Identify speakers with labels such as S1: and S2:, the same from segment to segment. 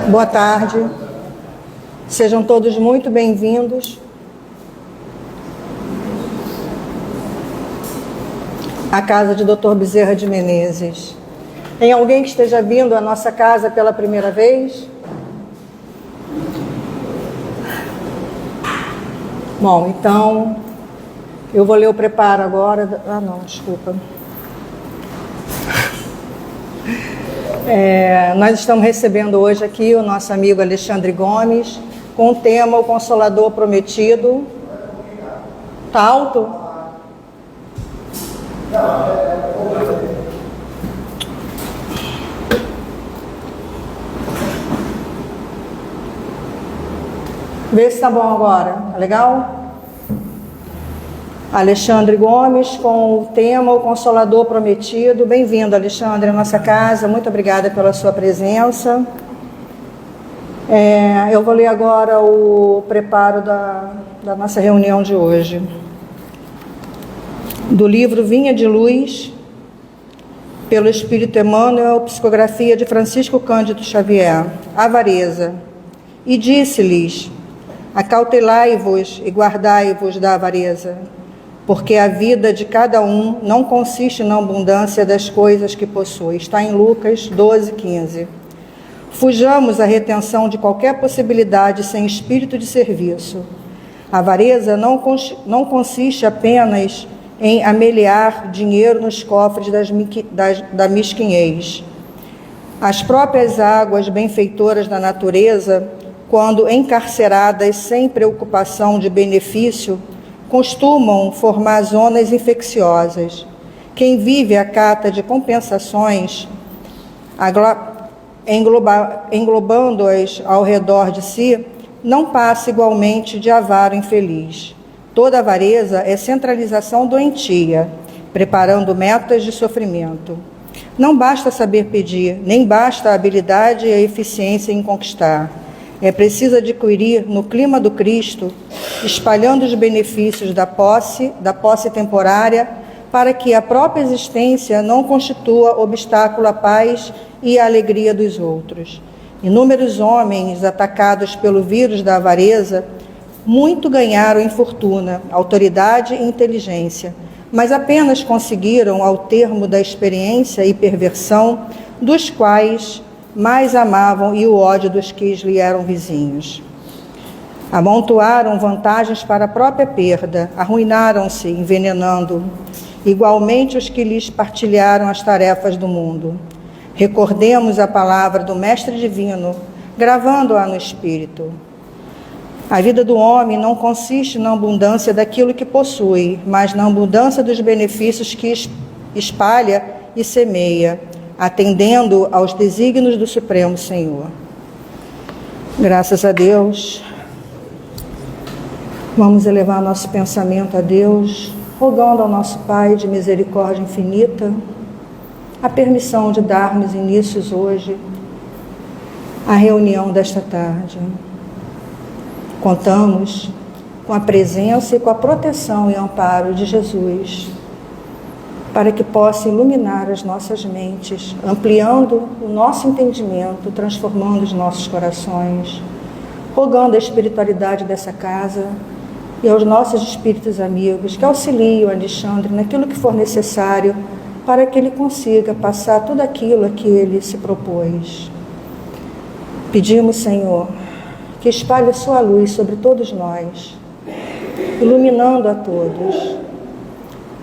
S1: Boa tarde. Sejam todos muito bem-vindos à casa de Dr. Bezerra de Menezes. Tem alguém que esteja vindo à nossa casa pela primeira vez? Bom, então, eu vou ler o preparo agora. Ah, não, desculpa. Nós estamos recebendo hoje aqui o nosso amigo Alexandre Gomes, com o tema O Consolador Prometido. Tá alto? Vê se tá bom agora. Tá legal? Alexandre Gomes, com o tema O Consolador Prometido. Bem-vindo, Alexandre, à nossa casa. Muito obrigada pela sua presença. Eu vou ler agora o preparo da nossa reunião de hoje. Do livro Vinha de Luz, pelo Espírito Emmanuel, psicografia de Francisco Cândido Xavier. Avareza. E disse-lhes: acautelai-vos e guardai-vos da avareza, porque a vida de cada um não consiste na abundância das coisas que possui. Está em Lucas 12:15. Fujamos à retenção de qualquer possibilidade sem espírito de serviço. A avareza não consiste apenas em ameliar dinheiro nos cofres da mesquinhez. As próprias águas benfeitoras da natureza, quando encarceradas sem preocupação de benefício, costumam formar zonas infecciosas. Quem vive à cata de compensações, englobando-as ao redor de si, não passa igualmente de avaro infeliz. Toda avareza é centralização doentia, preparando metas de sofrimento. Não basta saber pedir, nem basta a habilidade e a eficiência em conquistar. É preciso adquirir no clima do Cristo, espalhando os benefícios da posse temporária, para que a própria existência não constitua obstáculo à paz e à alegria dos outros. Inúmeros homens atacados pelo vírus da avareza muito ganharam em fortuna, autoridade e inteligência, mas apenas conseguiram, ao termo da experiência e perversão, dos quais mais amavam e o ódio dos que lhe eram vizinhos. Amontoaram vantagens para a própria perda, arruinaram-se, envenenando, igualmente os que lhes partilharam as tarefas do mundo. Recordemos a palavra do Mestre Divino, gravando-a no espírito. A vida do homem não consiste na abundância daquilo que possui, mas na abundância dos benefícios que espalha e semeia, atendendo aos desígnios do Supremo Senhor. Graças a Deus, vamos elevar nosso pensamento a Deus, rogando ao nosso Pai de misericórdia infinita a permissão de darmos inícios hoje à reunião desta tarde. Contamos com a presença e com a proteção e amparo de Jesus, para que possa iluminar as nossas mentes, ampliando o nosso entendimento, transformando os nossos corações, rogando a espiritualidade dessa casa e aos nossos espíritos amigos que auxiliem o Alexandre naquilo que for necessário para que ele consiga passar tudo aquilo a que ele se propôs. Pedimos, Senhor, que espalhe a sua luz sobre todos nós, iluminando a todos,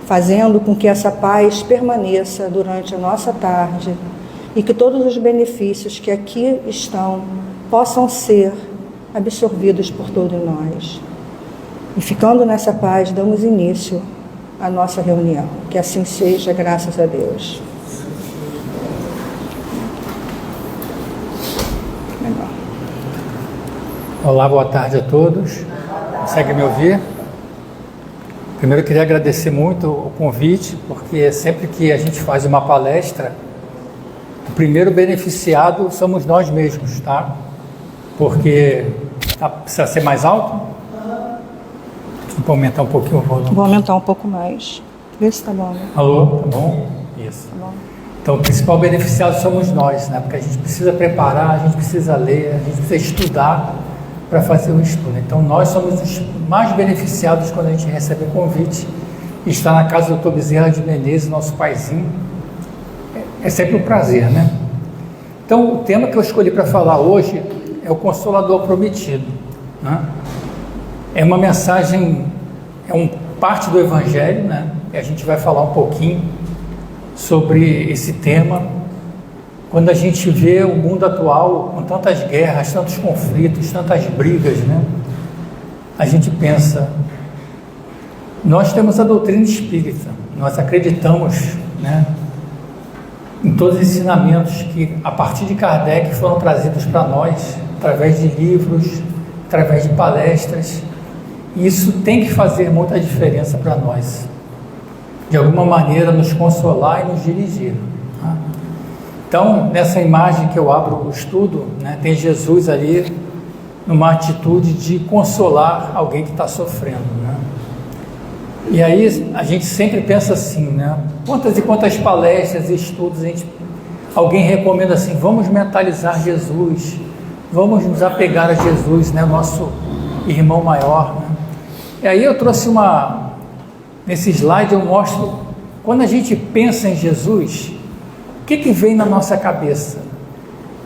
S1: fazendo com que essa paz permaneça durante a nossa tarde e que todos os benefícios que aqui estão possam ser absorvidos por todos nós. E ficando nessa paz, damos início à nossa reunião. Que assim seja, graças a Deus.
S2: Olá, boa tarde a todos. Consegue me ouvir? Primeiro eu queria agradecer muito o convite, porque sempre que a gente faz uma palestra, o primeiro beneficiado somos nós mesmos, tá? Porque precisa ser mais alto? Vou aumentar um pouquinho o volume.
S1: Vou aumentar um pouco mais. Vê se tá bom.
S2: Alô, tá bom? Isso.
S1: Tá bom.
S2: Então, o principal beneficiado somos nós, né? Porque a gente precisa preparar, a gente precisa ler, a gente precisa estudar para fazer o estudo. Então, nós somos os mais beneficiados quando a gente recebe o convite e está na casa do Dr. Bezerra de Menezes, nosso paizinho. É sempre um prazer, né? Então, o tema que eu escolhi para falar hoje é o Consolador Prometido, né? É uma mensagem, parte do Evangelho, né? E a gente vai falar um pouquinho sobre esse tema. Quando a gente vê o mundo atual com tantas guerras, tantos conflitos, tantas brigas, né? A gente pensa, nós temos a doutrina espírita, nós acreditamos, né, em todos os ensinamentos que a partir de Kardec foram trazidos para nós, através de livros, através de palestras. E isso tem que fazer muita diferença para nós, de alguma maneira nos consolar e nos dirigir, tá? Então, nessa imagem que eu abro o estudo, né, tem Jesus ali numa atitude de consolar alguém que está sofrendo, né? E aí a gente sempre pensa assim, né? Quantas e quantas palestras e estudos alguém recomenda assim, vamos mentalizar Jesus, vamos nos apegar a Jesus, né, nosso irmão maior, né? E aí eu trouxe nesse slide eu mostro, quando a gente pensa em Jesus, o que vem na nossa cabeça?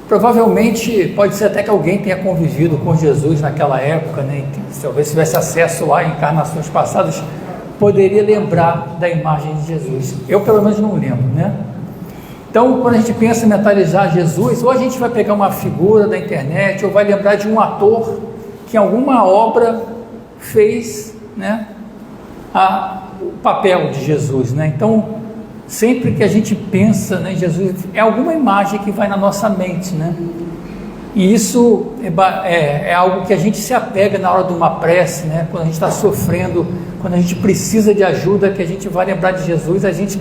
S2: Provavelmente, pode ser até que alguém tenha convivido com Jesus naquela época, né? Talvez tivesse acesso a encarnações passadas, poderia lembrar da imagem de Jesus. Eu, pelo menos, não lembro, né? Então, quando a gente pensa em mentalizar Jesus, ou a gente vai pegar uma figura da internet, ou vai lembrar de um ator que em alguma obra fez, né, o papel de Jesus, né? Então, sempre que a gente pensa, né, em Jesus, é alguma imagem que vai na nossa mente, né? E isso é algo que a gente se apega na hora de uma prece, né? Quando a gente está sofrendo, quando a gente precisa de ajuda, que a gente vai lembrar de Jesus, a gente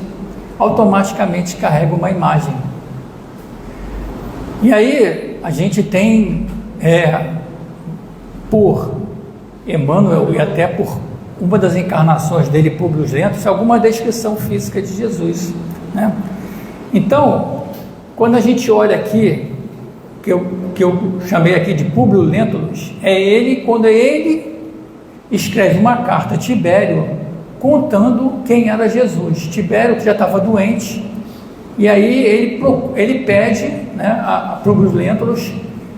S2: automaticamente carrega uma imagem. E aí a gente tem, por Emmanuel e até por uma das encarnações dele, Públio Lentulus, alguma descrição física de Jesus, né? Então, quando a gente olha aqui, que eu chamei aqui de Públio Lentulus, quando ele escreve uma carta a Tibério, contando quem era Jesus. Tibério, que já estava doente, e aí ele pede, né, a Públio Lentulus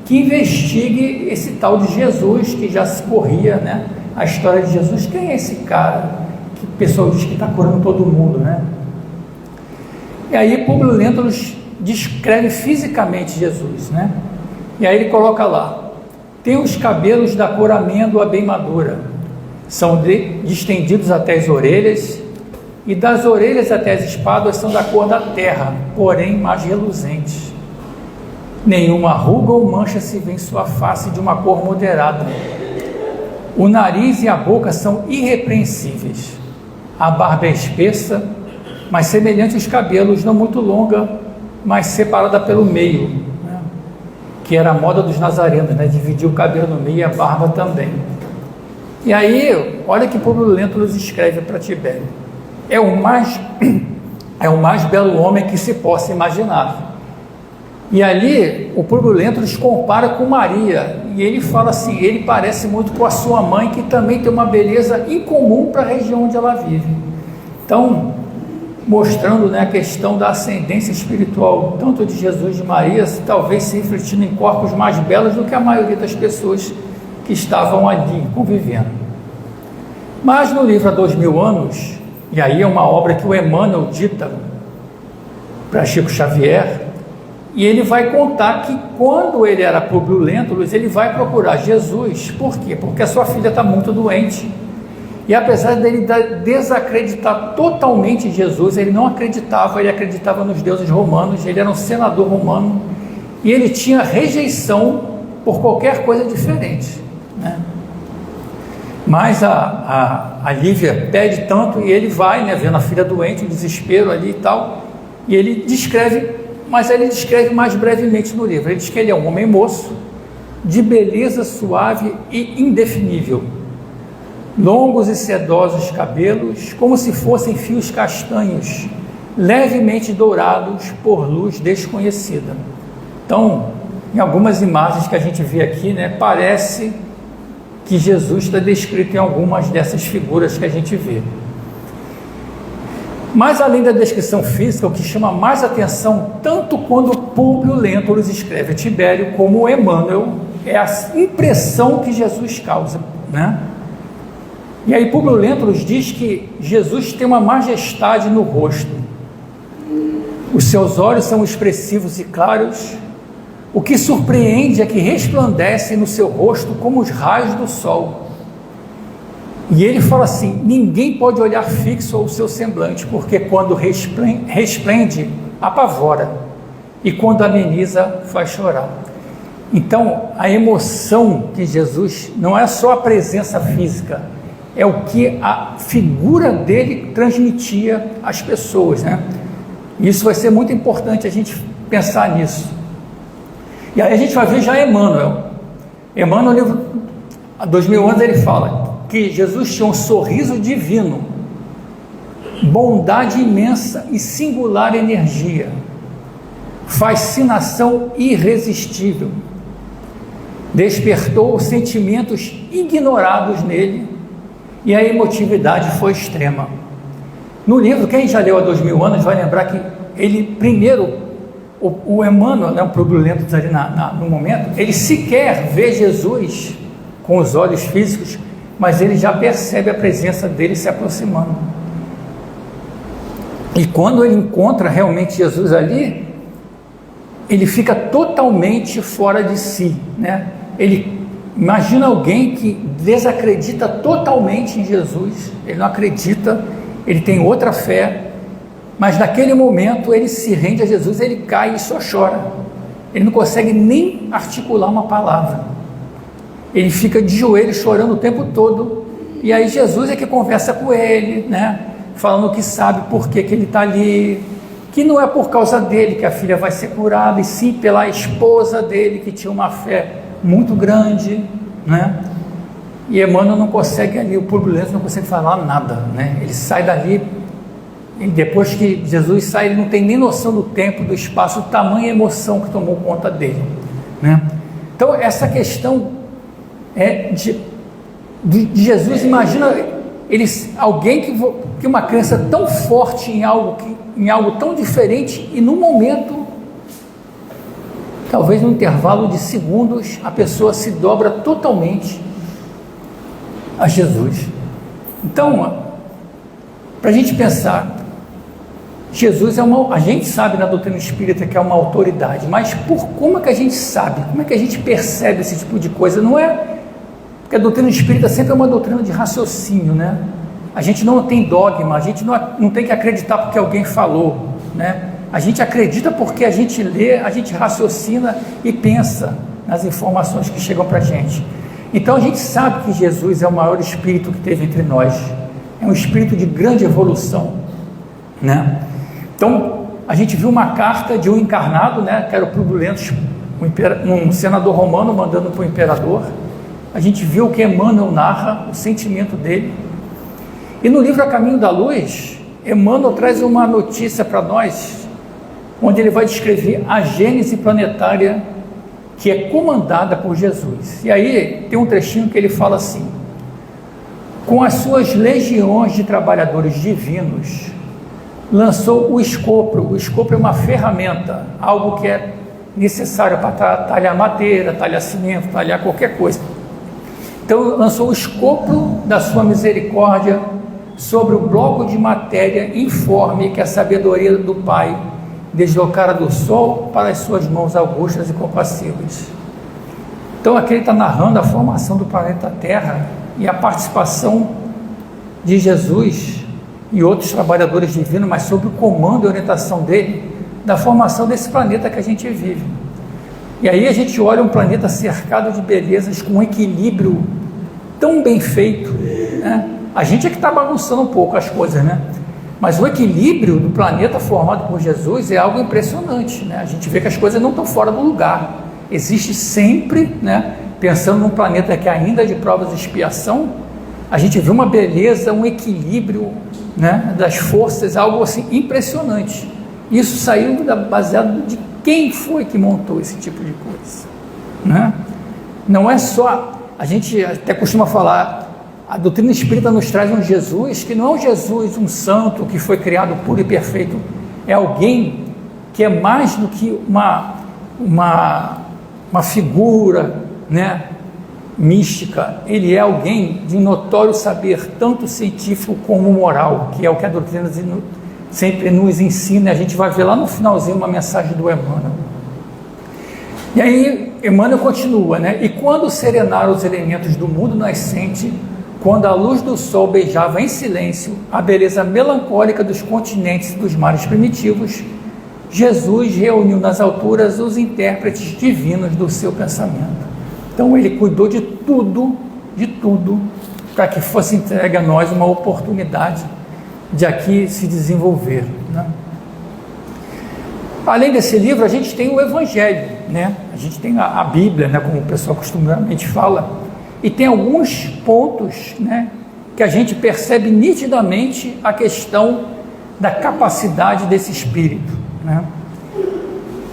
S2: que investigue esse tal de Jesus, que já se corria, né, a história de Jesus. Quem é esse cara que o pessoal diz que está curando todo mundo, né? E aí Públio Lentulus descreve fisicamente Jesus, né? E aí ele coloca lá: tem os cabelos da cor amêndoa bem madura, são distendidos até as orelhas, e das orelhas até as espáduas são da cor da terra, porém mais reluzentes. Nenhuma ruga ou mancha se vê em sua face, de uma cor moderada. O nariz e a boca são irrepreensíveis. A barba é espessa, mas semelhante aos cabelos, não muito longa, mas separada pelo meio, né? Que era a moda dos nazarenos, né? Dividir o cabelo no meio e a barba também. E aí, olha que Públio Lentulus escreve para Tibério: é o mais belo homem que se possa imaginar. E ali o Públio Lentulus compara com Maria, e ele fala assim, ele parece muito com a sua mãe, que também tem uma beleza incomum para a região onde ela vive. Então, mostrando, né, a questão da ascendência espiritual, tanto de Jesus e de Maria, talvez se refletindo em corpos mais belos do que a maioria das pessoas que estavam ali convivendo. Mas no livro Há 2000 anos, e aí é uma obra que o Emmanuel dita para Chico Xavier, e ele vai contar que quando ele era Públio Lentulus, ele vai procurar Jesus. Por quê? Porque a sua filha está muito doente, e apesar dele desacreditar totalmente em Jesus, ele não acreditava, ele acreditava nos deuses romanos, ele era um senador romano, e ele tinha rejeição por qualquer coisa diferente, né? Mas a Lívia pede tanto, e ele vai, né, vendo a filha doente, o desespero ali e tal, e ele descreve, mas ele descreve mais brevemente no livro. Ele diz que ele é um homem moço, de beleza suave e indefinível, longos e sedosos cabelos, como se fossem fios castanhos, levemente dourados por luz desconhecida. Então, em algumas imagens que a gente vê aqui, né, parece que Jesus está descrito em algumas dessas figuras que a gente vê. Mas além da descrição física, o que chama mais atenção, tanto quando Públio Lentulus escreve a Tibério, como Emmanuel, é a impressão que Jesus causa, né? E aí Públio Lentulus diz que Jesus tem uma majestade no rosto. Os seus olhos são expressivos e claros. O que surpreende é que resplandecem no seu rosto como os raios do sol. E ele fala assim: ninguém pode olhar fixo ao seu semblante, porque quando resplende, apavora, e quando ameniza, faz chorar. Então, a emoção de Jesus não é só a presença física, é o que a figura dele transmitia às pessoas, né? Isso vai ser muito importante a gente pensar nisso. E aí a gente vai ver já Emmanuel. Emmanuel, no livro há 2000 anos, ele fala que Jesus tinha um sorriso divino, bondade imensa e singular energia, fascinação irresistível, despertou sentimentos ignorados nele e a emotividade foi extrema. No livro, quem já leu há 2000 anos vai lembrar que ele, primeiro, o Emmanuel, né, o Públio Lentulus ali no momento, ele sequer vê Jesus com os olhos físicos, mas ele já percebe a presença dele se aproximando. E quando ele encontra realmente Jesus ali, ele fica totalmente fora de si, né? Ele imagina alguém que desacredita totalmente em Jesus, ele não acredita, ele tem outra fé, mas naquele momento ele se rende a Jesus, ele cai e só chora, ele não consegue nem articular uma palavra, ele fica de joelhos chorando o tempo todo, e aí Jesus é que conversa com ele, né, falando que sabe por que ele está ali, que não é por causa dele que a filha vai ser curada, e sim pela esposa dele, que tinha uma fé muito grande, né? E Emmanuel não consegue ali, o Públio Lentulus não consegue falar nada, né? Ele sai dali, e depois que Jesus sai, ele não tem nem noção do tempo, do espaço, do tamanho e emoção que tomou conta dele, né? Então essa questão é de Jesus, imagina alguém que uma crença tão forte em algo tão diferente, e num momento, talvez num intervalo de segundos, a pessoa se dobra totalmente a Jesus. Então, para a gente pensar, Jesus a gente sabe na doutrina espírita que é uma autoridade, mas como é que a gente sabe? Como é que a gente percebe esse tipo de coisa? Não é porque a doutrina espírita sempre é uma doutrina de raciocínio, né? A gente não tem dogma, a gente não tem que acreditar porque alguém falou, né? A gente acredita porque a gente lê, a gente raciocina e pensa nas informações que chegam para a gente. Então a gente sabe que Jesus é o maior espírito que teve entre nós, é um espírito de grande evolução, né? Então a gente viu uma carta de um encarnado, né, que era o Públio Lentulus, um senador romano mandando para o imperador. A gente viu que Emmanuel narra o sentimento dele, e no livro A Caminho da Luz, Emmanuel traz uma notícia para nós, onde ele vai descrever a gênese planetária que é comandada por Jesus. E aí tem um trechinho que ele fala assim: com as suas legiões de trabalhadores divinos, lançou o escopro. O escopro é uma ferramenta, algo que é necessário para talhar madeira, talhar cimento, talhar qualquer coisa. Então lançou o escopro da sua misericórdia sobre o bloco de matéria informe que a sabedoria do Pai deslocara do sol para as suas mãos augustas e compassivas. Então aqui ele está narrando a formação do planeta Terra e a participação de Jesus e outros trabalhadores divinos, mas sob o comando e orientação dele, da formação desse planeta que a gente vive. E aí a gente olha um planeta cercado de belezas, com um equilíbrio tão bem feito, né? A gente é que está bagunçando um pouco as coisas, né? Mas o equilíbrio do planeta formado por Jesus é algo impressionante, né? A gente vê que as coisas não estão fora do lugar. Existe sempre, né, pensando num planeta que ainda é de provas de expiação, a gente vê uma beleza, um equilíbrio, né, das forças, algo assim impressionante. Isso saiu baseado de quem foi que montou esse tipo de coisa, né? Não é só, a gente até costuma falar, a doutrina espírita nos traz um Jesus que não é um Jesus, um santo que foi criado puro e perfeito, é alguém que é mais do que uma figura, né, mística. Ele é alguém de um notório saber, tanto científico como moral, que é o que a doutrina sempre nos ensina. A gente vai ver lá no finalzinho uma mensagem do Emmanuel. E aí Emmanuel continua, né? E quando serenaram os elementos do mundo nascente, quando a luz do sol beijava em silêncio a beleza melancólica dos continentes e dos mares primitivos, Jesus reuniu nas alturas os intérpretes divinos do seu pensamento. Então ele cuidou de tudo, para que fosse entregue a nós uma oportunidade de aqui se desenvolver, né? Além desse livro, a gente tem o Evangelho, né? A gente tem a Bíblia, né, como o pessoal costumamente fala, e tem alguns pontos, né, que a gente percebe nitidamente a questão da capacidade desse espírito, né?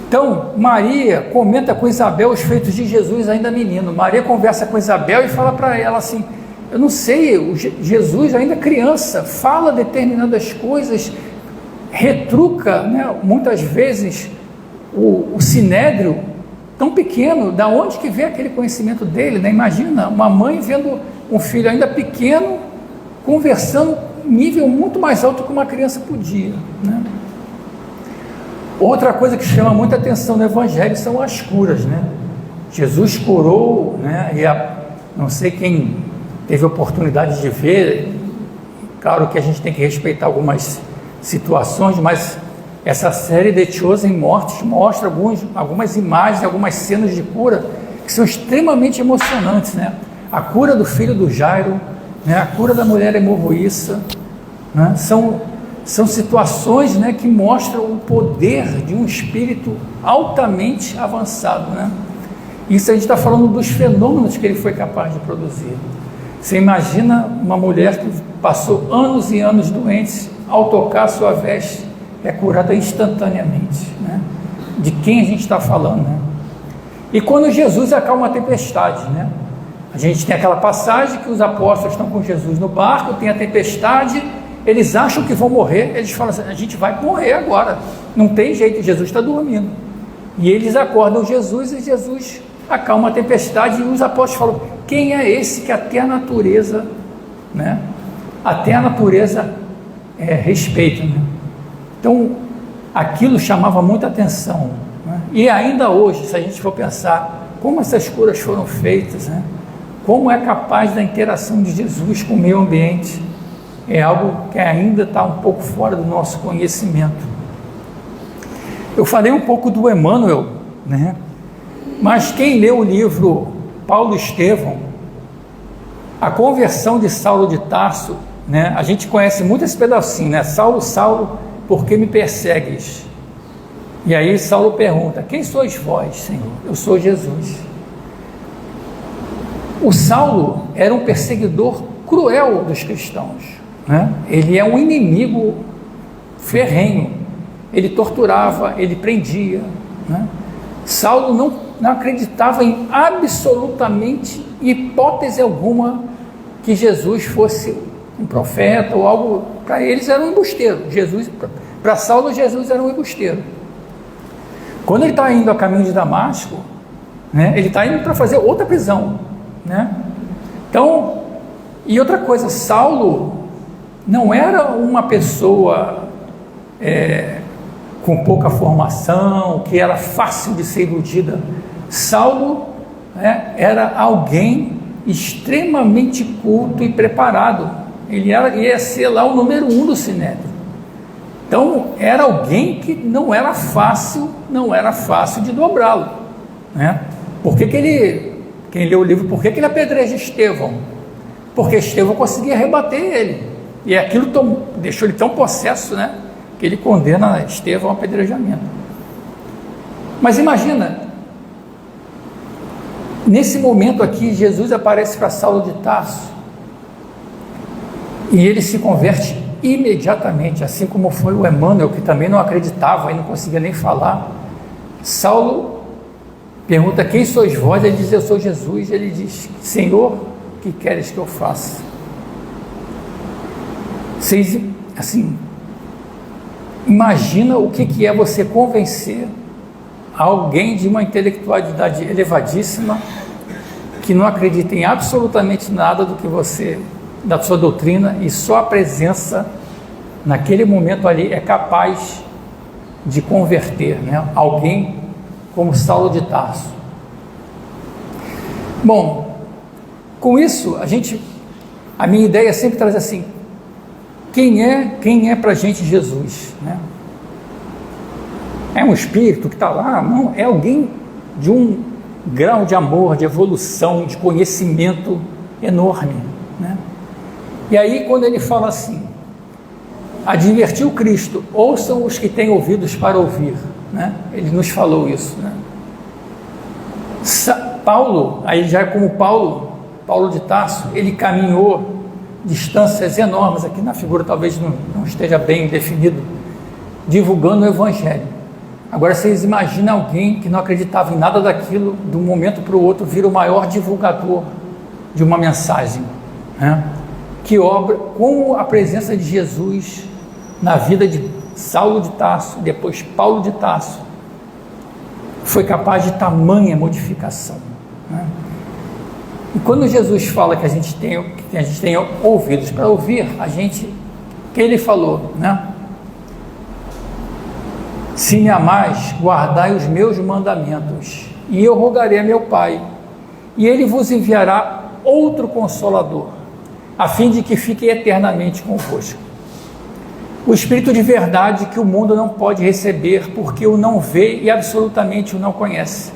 S2: Então, Maria comenta com Isabel os feitos de Jesus ainda menino. Maria conversa com Isabel e fala para ela assim: eu não sei, Jesus ainda criança, fala determinadas coisas, retruca, né, muitas vezes o sinédrio tão pequeno. Da onde que vem aquele conhecimento dele, né? Imagina uma mãe vendo um filho ainda pequeno conversando nível muito mais alto que uma criança podia, né? Outra coisa que chama muita atenção no Evangelho são as curas, né? Jesus curou, né? E não sei quem teve a oportunidade de ver, claro que a gente tem que respeitar algumas situações, mas essa série The Chosen Mortos mostra algumas imagens, algumas cenas de cura que são extremamente emocionantes, né? A cura do filho do Jairo, né? A cura da mulher hemorroíça, né? São situações, né, que mostram o poder de um espírito altamente avançado, né? Isso a gente está falando dos fenômenos que ele foi capaz de produzir. Você imagina uma mulher que passou anos e anos doentes, ao tocar a sua veste, é curada instantaneamente, né? De quem a gente está falando, né? E quando Jesus acalma a tempestade, né? A gente tem aquela passagem que os apóstolos estão com Jesus no barco, tem a tempestade, eles acham que vão morrer, eles falam assim: a gente vai morrer agora, não tem jeito, Jesus está dormindo. E eles acordam Jesus, e Jesus acalma a tempestade, e os apóstolos falam: quem é esse que até a natureza, né? Até a natureza respeita, né? Então, aquilo chamava muita atenção, né? E ainda hoje, se a gente for pensar como essas curas foram feitas, né? Como é capaz da interação de Jesus com o meio ambiente, é algo que ainda está um pouco fora do nosso conhecimento. Eu falei um pouco do Emmanuel, né? Mas quem leu o livro Paulo Estevão, a conversão de Saulo de Tarso, né? A gente conhece muito esse pedacinho, né? Saulo, Saulo, por que me persegues? E aí Saulo pergunta: quem sois vós, Senhor? Eu sou Jesus. O Saulo era um perseguidor cruel dos cristãos, né? Ele é um inimigo ferrenho, ele torturava, ele prendia, né? Saulo não acreditava em absolutamente hipótese alguma que Jesus fosse um profeta ou algo. Para eles era um embusteiro. Para Saulo, Jesus era um embusteiro. Quando ele está indo a caminho de Damasco, né, ele está indo para fazer outra prisão, né? Então, e outra coisa, Saulo não era uma pessoa com pouca formação, que era fácil de ser iludida. Saulo, né, era alguém extremamente culto e preparado. Ele ia ser lá o número 1 do Sinédrio. Então, era alguém que não era fácil de dobrá-lo, né? Por que quem leu o livro, por que ele apedreja Estevão? Porque Estevão conseguia rebater ele, e aquilo deixou ele tão possesso, né, que ele condena Estevão ao apedrejamento. Mas imagina, nesse momento aqui, Jesus aparece para Saulo de Tarso, E ele se converte imediatamente, assim como foi o Emmanuel, que também não acreditava e não conseguia nem falar. Saulo pergunta: quem sois vós? Ele diz: eu sou Jesus. Ele diz: Senhor, o que queres que eu faça? Vocês, assim, imagina o que é você convencer alguém de uma intelectualidade elevadíssima, que não acredita em absolutamente nada do que você, da sua doutrina, e só a presença naquele momento ali é capaz de converter, né? Alguém como Saulo de Tarso. Bom, com isso a minha ideia sempre traz assim: quem é para a gente Jesus, né? É um espírito que está lá? Não, é alguém de um grau de amor, de evolução, de conhecimento enorme, né? E aí, quando ele fala assim: advertiu Cristo, ouçam os que têm ouvidos para ouvir, né? Ele nos falou isso, né? Paulo, aí já como Paulo de Tarso, ele caminhou distâncias enormes, aqui na figura talvez não esteja bem definido, divulgando o Evangelho. Agora vocês imaginam alguém que não acreditava em nada daquilo, de um momento para o outro vira o maior divulgador de uma mensagem, né? Que obra, como a presença de Jesus na vida de Saulo de Tarso, depois Paulo de Tarso, foi capaz de tamanha modificação, né? E quando Jesus fala que a gente tem ouvidos para ouvir, que ele falou, né? Se me amais, guardai os meus mandamentos, e eu rogarei a meu Pai, e ele vos enviará outro Consolador, a fim de que fique eternamente convosco. O Espírito de verdade que o mundo não pode receber, porque o não vê e absolutamente o não conhece.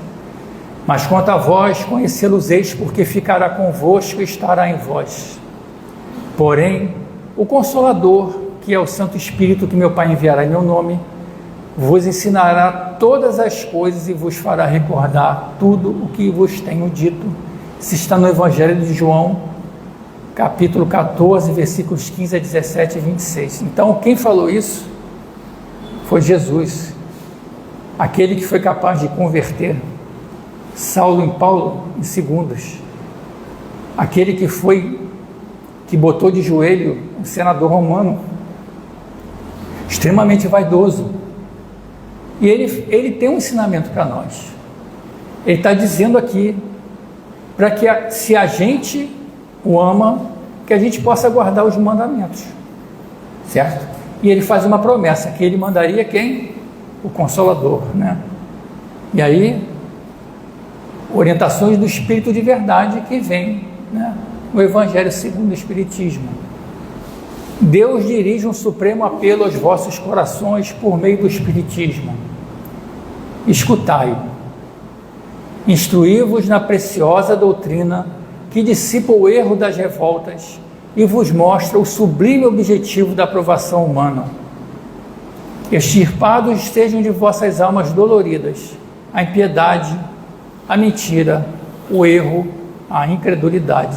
S2: Mas quanto a vós, conhecê-los-eis, porque ficará convosco e estará em vós. Porém, o Consolador, que é o Santo Espírito que meu Pai enviará em meu nome, vos ensinará todas as coisas e vos fará recordar tudo o que vos tenho dito. Isso está no Evangelho de João, capítulo 14, versículos 15 a 17 e 26. Então, quem falou isso foi Jesus, aquele que foi capaz de converter Saulo em Paulo em segundos, aquele que botou de joelho um senador romano, extremamente vaidoso. E ele tem um ensinamento para nós. Ele está dizendo aqui, para que se a gente o ama, que a gente possa guardar os mandamentos, certo? E ele faz uma promessa, que ele mandaria quem? O Consolador, né? E aí, orientações do Espírito de verdade que vem, né? O Evangelho segundo o Espiritismo. Deus dirige um supremo apelo aos vossos corações por meio do Espiritismo. Escutai, instruí-vos na preciosa doutrina que dissipa o erro das revoltas e vos mostra o sublime objetivo da aprovação humana. Extirpados estejam de vossas almas doloridas a impiedade, a mentira, o erro, a incredulidade.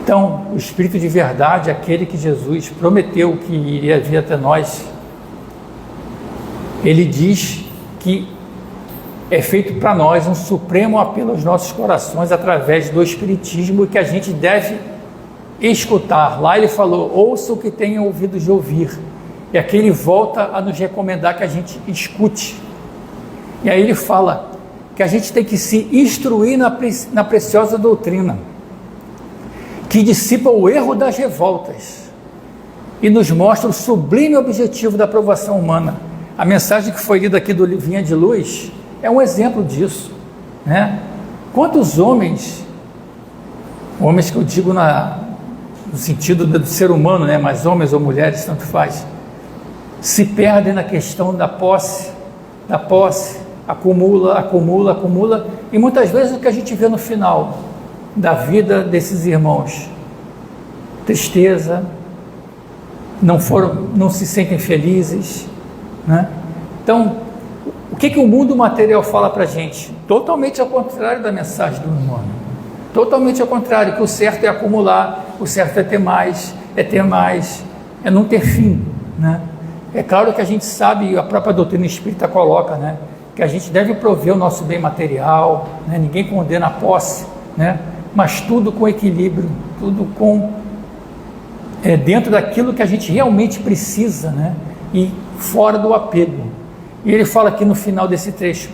S2: Então, o Espírito de verdade, aquele que Jesus prometeu que iria vir até nós, ele diz que é feito para nós um supremo apelo aos nossos corações através do Espiritismo, que a gente deve escutar. Lá ele falou: ouça o que tenha ouvido de ouvir. E aqui ele volta a nos recomendar que a gente escute. E aí ele fala que a gente tem que se instruir na preciosa doutrina, que dissipa o erro das revoltas e nos mostra o sublime objetivo da aprovação humana. A mensagem que foi lida aqui do Vinha de Luz é um exemplo disso, né? Quantos homens que eu digo no sentido do ser humano, né? Mas homens ou mulheres, tanto faz, se perdem na questão da posse, acumula, e muitas vezes o que a gente vê no final da vida desses irmãos, tristeza, não se sentem felizes, né? Então, o que o mundo material fala para a gente? Totalmente ao contrário da mensagem do irmão, totalmente ao contrário, que o certo é acumular, o certo é ter mais, é não ter fim, né? É claro que a gente sabe, a própria doutrina espírita coloca, né, que a gente deve prover o nosso bem material, né, ninguém condena a posse, né, mas tudo com equilíbrio, tudo com dentro daquilo que a gente realmente precisa, né, e fora do apego. E ele fala aqui no final desse trecho: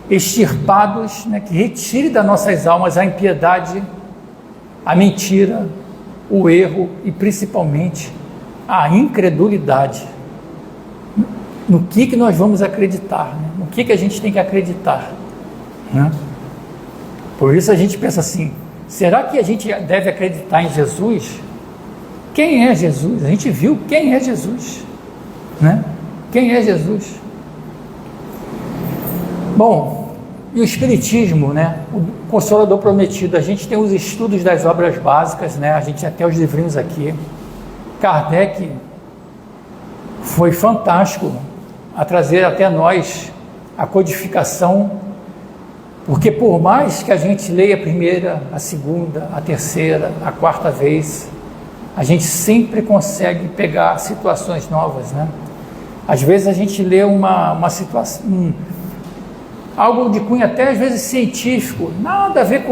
S2: extirpados, né, que retire das nossas almas a impiedade, a mentira, o erro e principalmente a incredulidade. No que nós vamos acreditar, né? No que a gente tem que acreditar, né? Por isso a gente pensa assim: será que a gente deve acreditar em Jesus? Quem é Jesus? A gente viu quem é Jesus, né? Quem é Jesus? Bom, e o Espiritismo, né? O Consolador Prometido, a gente tem os estudos das obras básicas, né? A gente tem até os livrinhos aqui. Kardec foi fantástico a trazer até nós a codificação, porque por mais que a gente leia a primeira, a segunda, a terceira, a quarta vez, a gente sempre consegue pegar situações novas, né? Às vezes a gente lê uma situação, algo de cunho até às vezes científico, nada a ver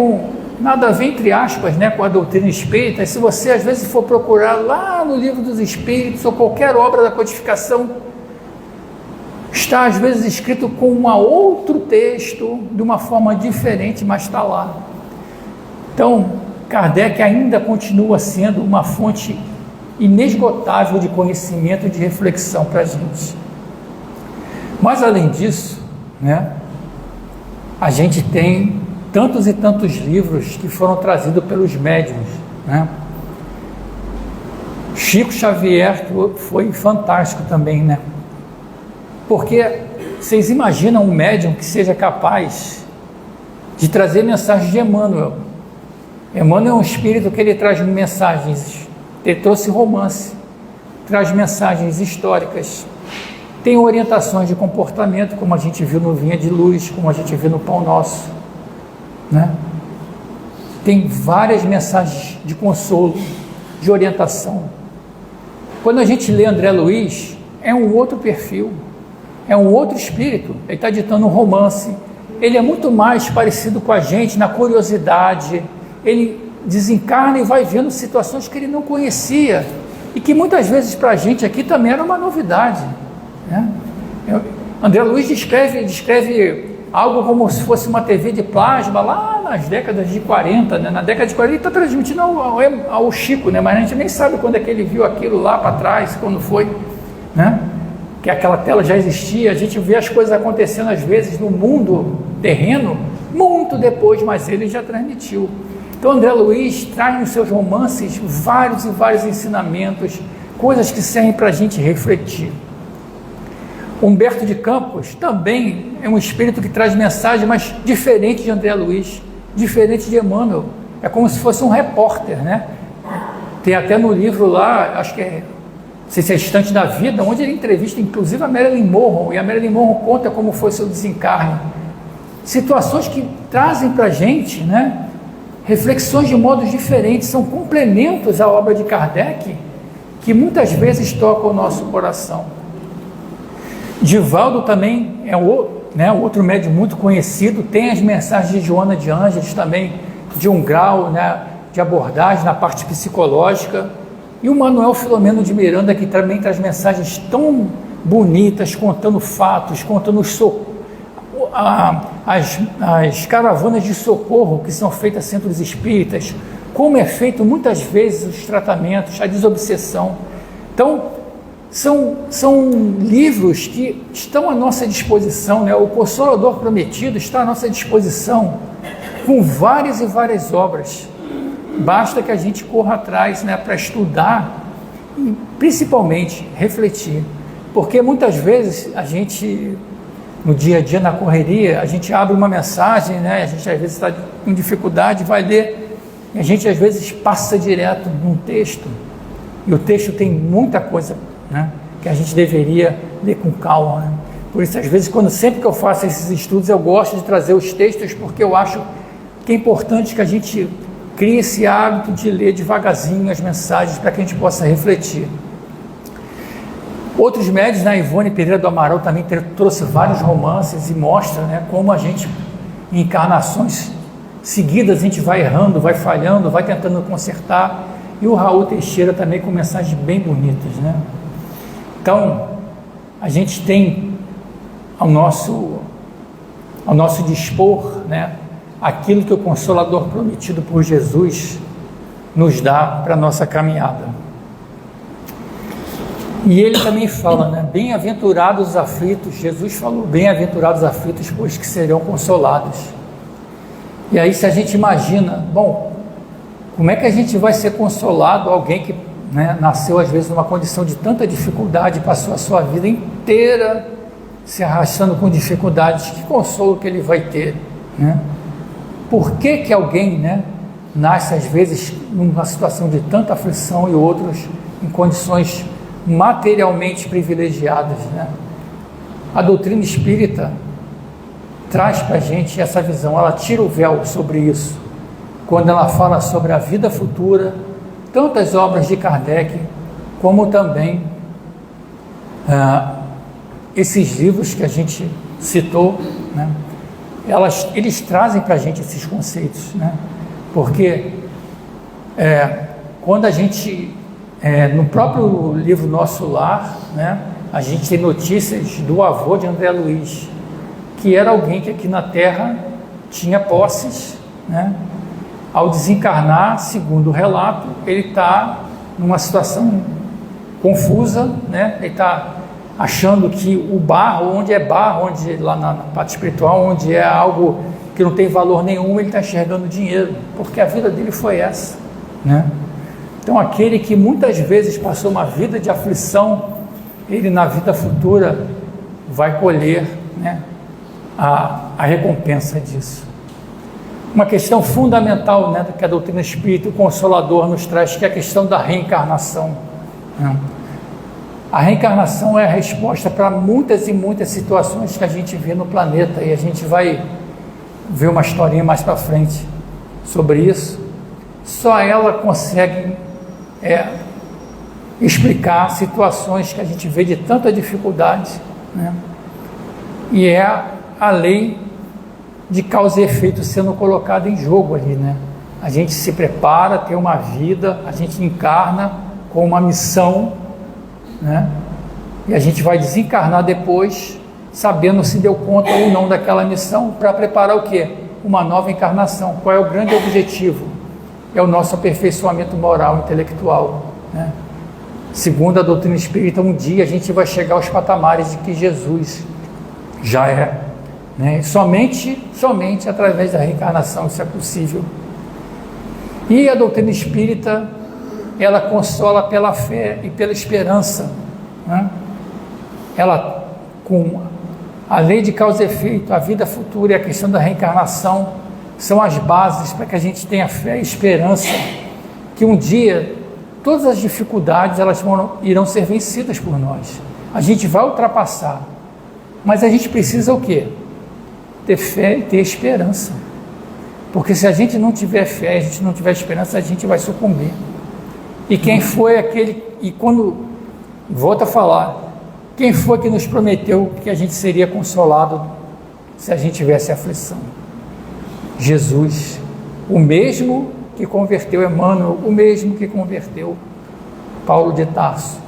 S2: entre aspas, né, com a doutrina espírita. E se você às vezes for procurar lá no Livro dos Espíritos ou qualquer obra da codificação, está às vezes escrito com um outro texto, de uma forma diferente, mas está lá. Então, Kardec ainda continua sendo uma fonte inesgotável de conhecimento e de reflexão para a gente. Mas além disso, né, a gente tem tantos e tantos livros que foram trazidos pelos médiuns, né? Chico Xavier foi fantástico também, né? Porque vocês imaginam um médium que seja capaz de trazer mensagens de Emmanuel. Emmanuel é um espírito que ele traz mensagens, ele trouxe romance, traz mensagens históricas, tem orientações de comportamento, como a gente viu no Vinha de Luz, como a gente viu no Pão Nosso, né? Tem várias mensagens de consolo, de orientação. Quando a gente lê André Luiz, é um outro perfil, é um outro espírito. Ele está ditando um romance, ele é muito mais parecido com a gente na curiosidade, ele desencarna e vai vendo situações que ele não conhecia e que muitas vezes para a gente aqui também era uma novidade, né? André Luiz descreve algo como se fosse uma TV de plasma lá nas décadas de 40, né? Na década de 40 ele está transmitindo ao Chico, né? Mas a gente nem sabe quando é que ele viu aquilo lá para trás, quando foi, né? Que aquela tela já existia. A gente vê as coisas acontecendo às vezes no mundo terreno muito depois, mas ele já transmitiu. Então André Luiz traz nos seus romances vários e vários ensinamentos, coisas que servem para a gente refletir. Humberto de Campos também é um espírito que traz mensagem, mas diferente de André Luiz, diferente de Emmanuel. É como se fosse um repórter, né? Tem até no livro lá, acho que não sei se é Estante da Vida, onde ele entrevista inclusive a Marilyn Monroe, e a Marilyn Monroe conta como foi seu desencarne. Situações que trazem para a gente, né, reflexões de modos diferentes, são complementos à obra de Kardec, que muitas vezes tocam o nosso coração. Divaldo também é outro médium muito conhecido, tem as mensagens de Joana de Ângeles também, de um grau, né, de abordagem na parte psicológica, e o Manuel Filomeno de Miranda, que também traz mensagens tão bonitas, contando fatos, contando as caravanas de socorro que são feitas em centros espíritas, como é feito muitas vezes os tratamentos, a desobsessão. Então, são livros que estão à nossa disposição, né? O Consolador Prometido está à nossa disposição, com várias e várias obras. Basta que a gente corra atrás, né, para estudar e principalmente refletir, porque muitas vezes a gente, no dia a dia, na correria, a gente abre uma mensagem, né, a gente às vezes está com dificuldade, vai ler, e a gente às vezes passa direto num texto, e o texto tem muita coisa, né, que a gente deveria ler com calma, né? Por isso, às vezes, sempre que eu faço esses estudos, eu gosto de trazer os textos, porque eu acho que é importante que a gente crie esse hábito de ler devagarzinho as mensagens para que a gente possa refletir. Outros médios, a Ivone Pereira do Amaral também trouxe vários romances e mostra, né, como a gente, em encarnações seguidas, a gente vai errando, vai falhando, vai tentando consertar. E o Raul Teixeira também com mensagens bem bonitas, né? Então, a gente tem ao nosso dispor, né, aquilo que o Consolador prometido por Jesus nos dá para a nossa caminhada. E ele também fala, né, bem-aventurados os aflitos. Jesus falou, bem-aventurados os aflitos, pois que serão consolados. E aí, se a gente imagina, bom, como é que a gente vai ser consolado? Alguém que, né, nasceu às vezes numa condição de tanta dificuldade, passou a sua vida inteira se arrastando com dificuldades, que consolo que ele vai ter, né? Por que alguém, né, nasce às vezes numa situação de tanta aflição e outros em condições materialmente privilegiadas, né? A doutrina espírita traz para a gente essa visão, ela tira o véu sobre isso, quando ela fala sobre a vida futura, tanto as obras de Kardec, como também esses livros que a gente citou, né? Eles trazem para a gente esses conceitos, né? Porque quando a gente, no próprio livro Nosso Lar, né, a gente tem notícias do avô de André Luiz, que era alguém que aqui na Terra tinha posses, né? Ao desencarnar, segundo o relato, ele está numa situação confusa, né? Ele está achando que o barro, onde é barro, onde lá na parte espiritual, onde é algo que não tem valor nenhum, ele está enxergando dinheiro, porque a vida dele foi essa, né? Então, aquele que muitas vezes passou uma vida de aflição, ele na vida futura vai colher, né, a recompensa disso. Uma questão fundamental, né, que a doutrina espírita, o Consolador nos traz, que é a questão da reencarnação, né? A reencarnação é a resposta para muitas e muitas situações que a gente vê no planeta, e a gente vai ver uma historinha mais para frente sobre isso. Só ela consegue explicar situações que a gente vê de tanta dificuldade, né? E é a lei de causa e efeito sendo colocada em jogo ali, né? A gente se prepara, tem uma vida, a gente encarna com uma missão, né? E a gente vai desencarnar depois, sabendo se deu conta ou não daquela missão, para preparar o quê? Uma nova encarnação. Qual é o grande objetivo? É o nosso aperfeiçoamento moral, intelectual, né? Segundo a doutrina espírita, um dia a gente vai chegar aos patamares de que Jesus já é, né? Somente através da reencarnação isso é possível. E a doutrina espírita, ela consola pela fé e pela esperança, né? Ela, com a lei de causa e efeito, a vida futura e a questão da reencarnação, são as bases para que a gente tenha fé e esperança que um dia todas as dificuldades irão ser vencidas por nós. A gente vai ultrapassar, mas a gente precisa o quê? Ter fé e ter esperança, porque se a gente não tiver fé, a gente não tiver esperança, a gente vai sucumbir. E quem foi aquele, e quando, volto a falar, quem foi que nos prometeu que a gente seria consolado se a gente tivesse aflição? Jesus, o mesmo que converteu Emmanuel, o mesmo que converteu Paulo de Tarso.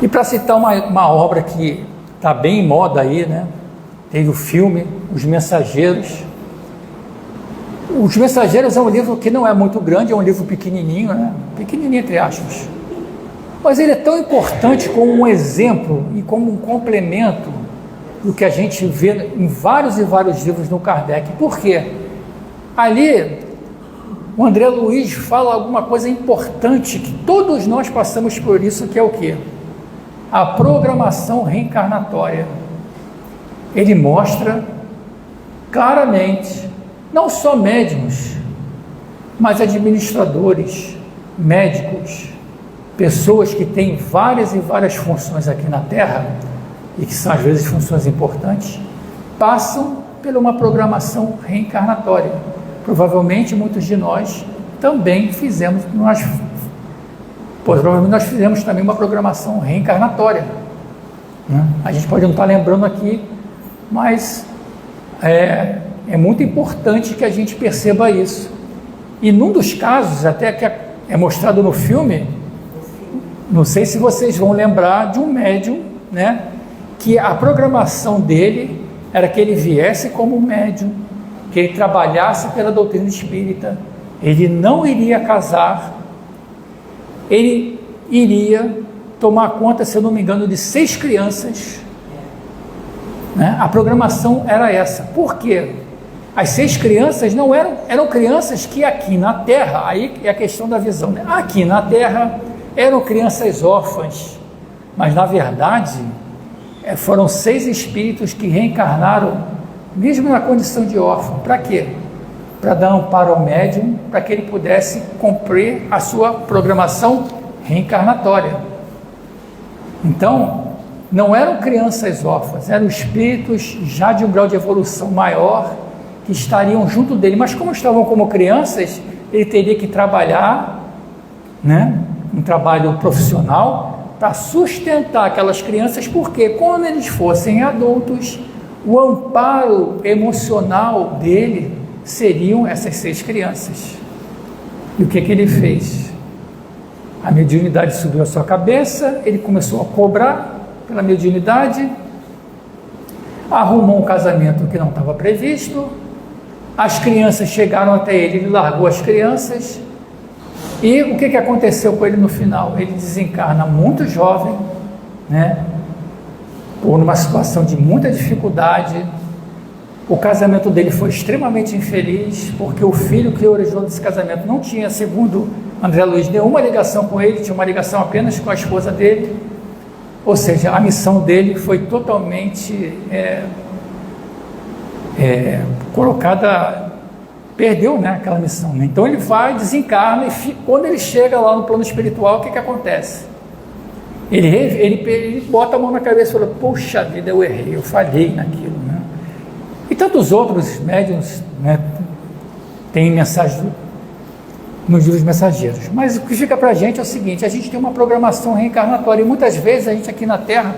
S2: E para citar uma obra que está bem em moda aí, né? Teve o filme Os Mensageiros. Os Mensageiros é um livro que não é muito grande, é um livro pequenininho, né? Pequenininho entre aspas, mas ele é tão importante como um exemplo e como um complemento do que a gente vê em vários e vários livros do Kardec. Por quê? Ali o André Luiz fala alguma coisa importante que todos nós passamos por isso, que é o quê? A programação reencarnatória. Ele mostra claramente, não só médiuns, mas administradores, médicos, pessoas que têm várias e várias funções aqui na Terra, e que são às vezes funções importantes, passam por uma programação reencarnatória, provavelmente muitos de nós também fizemos, provavelmente nós fizemos também uma programação reencarnatória, né? A gente pode não estar lembrando aqui, mas é muito importante que a gente perceba isso. E num dos casos, até que é mostrado no filme, não sei se vocês vão lembrar de um médium, né, que a programação dele era que ele viesse como médium, que ele trabalhasse pela doutrina espírita, ele não iria casar, ele iria tomar conta, se eu não me engano, de 6 crianças, né? A programação era essa. Por quê? As 6 crianças não eram crianças que aqui na Terra, aí é a questão da visão, né? Aqui na Terra eram crianças órfãs, mas na verdade foram 6 espíritos que reencarnaram, mesmo na condição de órfão. Para quê? Para dar amparo ao médium, para que ele pudesse cumprir a sua programação reencarnatória. Então, não eram crianças órfãs, eram espíritos já de um grau de evolução maior, que estariam junto dele, mas como estavam como crianças, ele teria que trabalhar, né, um trabalho profissional, para sustentar aquelas crianças, porque quando eles fossem adultos, o amparo emocional dele seriam essas 6 crianças. E o que ele fez? A mediunidade subiu a sua cabeça, ele começou a cobrar pela mediunidade, arrumou um casamento que não estava previsto, as crianças chegaram até ele largou as crianças, e o que aconteceu com ele no final? Ele desencarna muito jovem, né, por uma situação de muita dificuldade. O casamento dele foi extremamente infeliz, porque o filho que originou desse casamento não tinha, segundo André Luiz, nenhuma ligação com ele, tinha uma ligação apenas com a esposa dele, ou seja, a missão dele foi totalmente colocada, perdeu, né, aquela missão, né? Então ele vai, desencarna, e quando ele chega lá no plano espiritual, o que acontece? Ele bota a mão na cabeça e fala: poxa vida, eu errei, eu falhei naquilo, né? E tantos outros médiuns, né, têm mensagem nos livros mensageiros, mas o que fica para a gente é o seguinte: a gente tem uma programação reencarnatória, e muitas vezes a gente aqui na Terra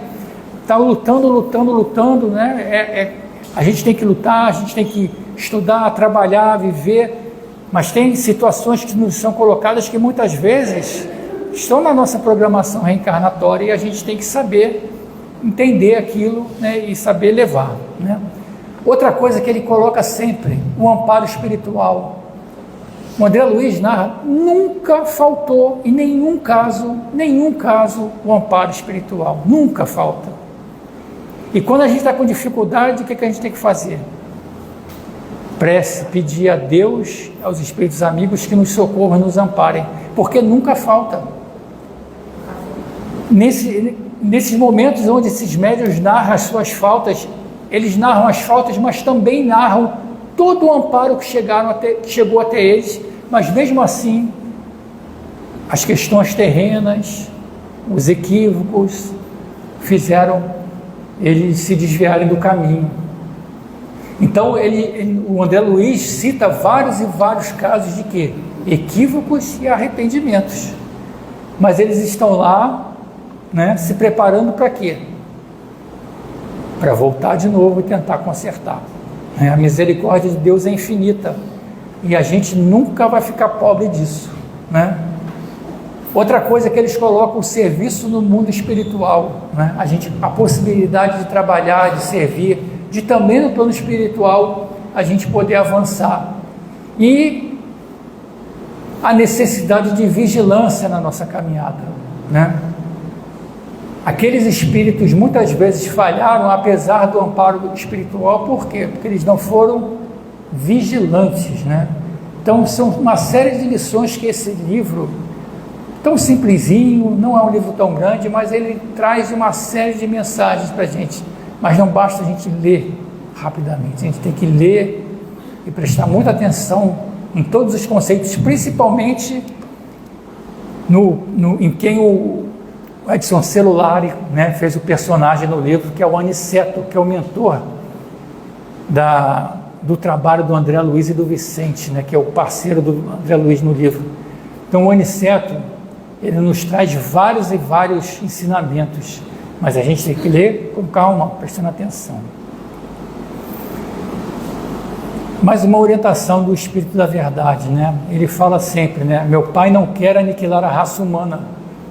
S2: está lutando, né? A gente tem que lutar, a gente tem que estudar, trabalhar, viver, mas tem situações que nos são colocadas que muitas vezes estão na nossa programação reencarnatória, e a gente tem que saber entender aquilo, né, e saber levar, né? Outra coisa que ele coloca sempre, o amparo espiritual. O André Luiz narra, nunca faltou em nenhum caso, o amparo espiritual, nunca falta. E quando a gente está com dificuldade, o que a gente tem que fazer? Prece, pedir a Deus, aos espíritos amigos, que nos socorram e nos amparem, porque nunca falta. Nesses momentos onde esses médiuns narram as suas faltas, eles narram as faltas, mas também narram todo o amparo que chegou até eles, mas mesmo assim, as questões terrenas, os equívocos, fizeram eles se desviarem do caminho. Então, o André Luiz cita vários e vários casos de quê? Equívocos e arrependimentos. Mas eles estão lá, né, se preparando para quê? Para voltar de novo e tentar consertar. A misericórdia de Deus é infinita, e a gente nunca vai ficar pobre disso, né? Outra coisa é que eles colocam o serviço no mundo espiritual, né? A possibilidade de trabalhar, de servir, de também no plano espiritual a gente poder avançar, e a necessidade de vigilância na nossa caminhada, né? Aqueles espíritos muitas vezes falharam apesar do amparo espiritual. Por quê? Porque eles não foram vigilantes, né? Então são uma série de lições que esse livro, tão simplesinho, não é um livro tão grande, mas ele traz uma série de mensagens para a gente. Mas não basta a gente ler rapidamente, a gente tem que ler e prestar muita atenção em todos os conceitos, principalmente em quem o Edson Celulari, né, fez o personagem no livro, que é o Aniceto, que é o mentor do trabalho do André Luiz e do Vicente, né, que é o parceiro do André Luiz no livro. Então o Aniceto, ele nos traz vários e vários ensinamentos, mas a gente tem que ler com calma, prestando atenção. Mais uma orientação do Espírito da Verdade, né? Ele fala sempre, né? Meu Pai não quer aniquilar a raça humana,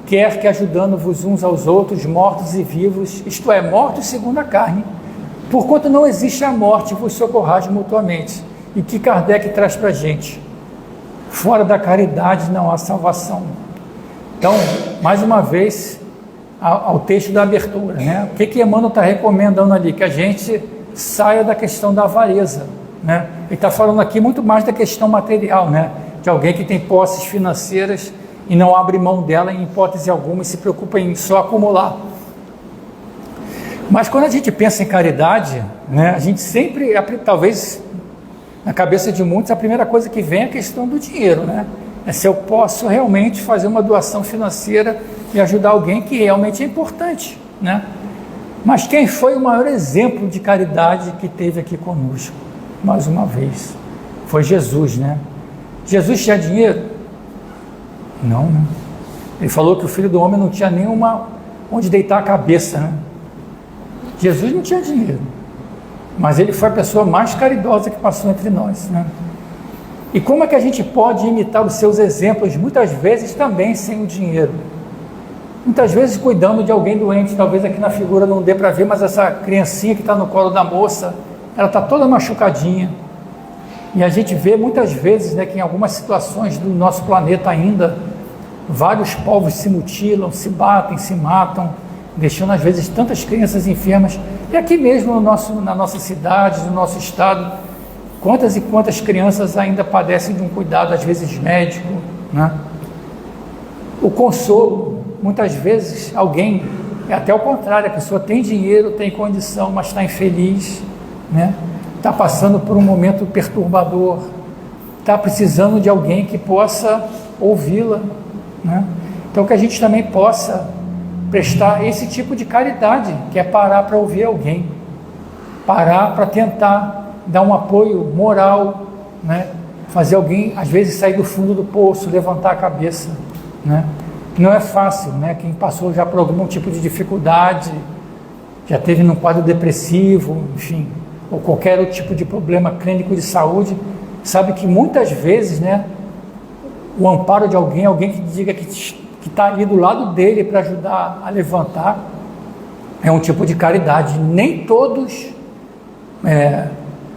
S2: quer que ajudando-vos uns aos outros, mortos e vivos, isto é, mortos segundo a carne, porquanto não existe a morte, vos socorrais mutuamente. E que Kardec traz para a gente? Fora da caridade não há salvação. Então, mais uma vez, ao texto da abertura, né? O que Emmanuel está recomendando ali? Que a gente saia da questão da avareza, né? Ele está falando aqui muito mais da questão material, né? De alguém que tem posses financeiras e não abre mão dela em hipótese alguma e se preocupa em só acumular. Mas quando a gente pensa em caridade, né, a gente sempre, talvez na cabeça de muitos, a primeira coisa que vem é a questão do dinheiro, né? É se eu posso realmente fazer uma doação financeira e ajudar alguém que realmente é importante, né? Mas quem foi o maior exemplo de caridade que teve aqui conosco? Mais uma vez, foi Jesus, né? Jesus tinha dinheiro? Não, né? Ele falou que o Filho do Homem não tinha nenhuma onde deitar a cabeça, né? Jesus não tinha dinheiro, mas ele foi a pessoa mais caridosa que passou entre nós, né? E como é que a gente pode imitar os seus exemplos, muitas vezes também sem o dinheiro? Muitas vezes cuidando de alguém doente, talvez aqui na figura não dê para ver, mas essa criancinha que está no colo da moça, ela está toda machucadinha, e a gente vê muitas vezes, né, que em algumas situações do nosso planeta ainda, vários povos se mutilam, se batem, se matam, deixando às vezes tantas crianças enfermas, e aqui mesmo na nossa cidade, no nosso estado, quantas e quantas crianças ainda padecem de um cuidado às vezes médico, né? O consolo, muitas vezes alguém, é até o contrário, a pessoa tem dinheiro, tem condição, mas está infeliz, né? Está passando por um momento perturbador, está precisando de alguém que possa ouvi-la, né? Então que a gente também possa prestar esse tipo de caridade, que é parar para ouvir alguém, parar para tentar dar um apoio moral, né? Fazer alguém às vezes sair do fundo do poço, levantar a cabeça, né? Não é fácil, né? Quem passou já por algum tipo de dificuldade, já teve num quadro depressivo, enfim, ou qualquer outro tipo de problema clínico de saúde, sabe que muitas vezes, né, o amparo de alguém que diga que está ali do lado dele para ajudar a levantar, é um tipo de caridade. Nem todos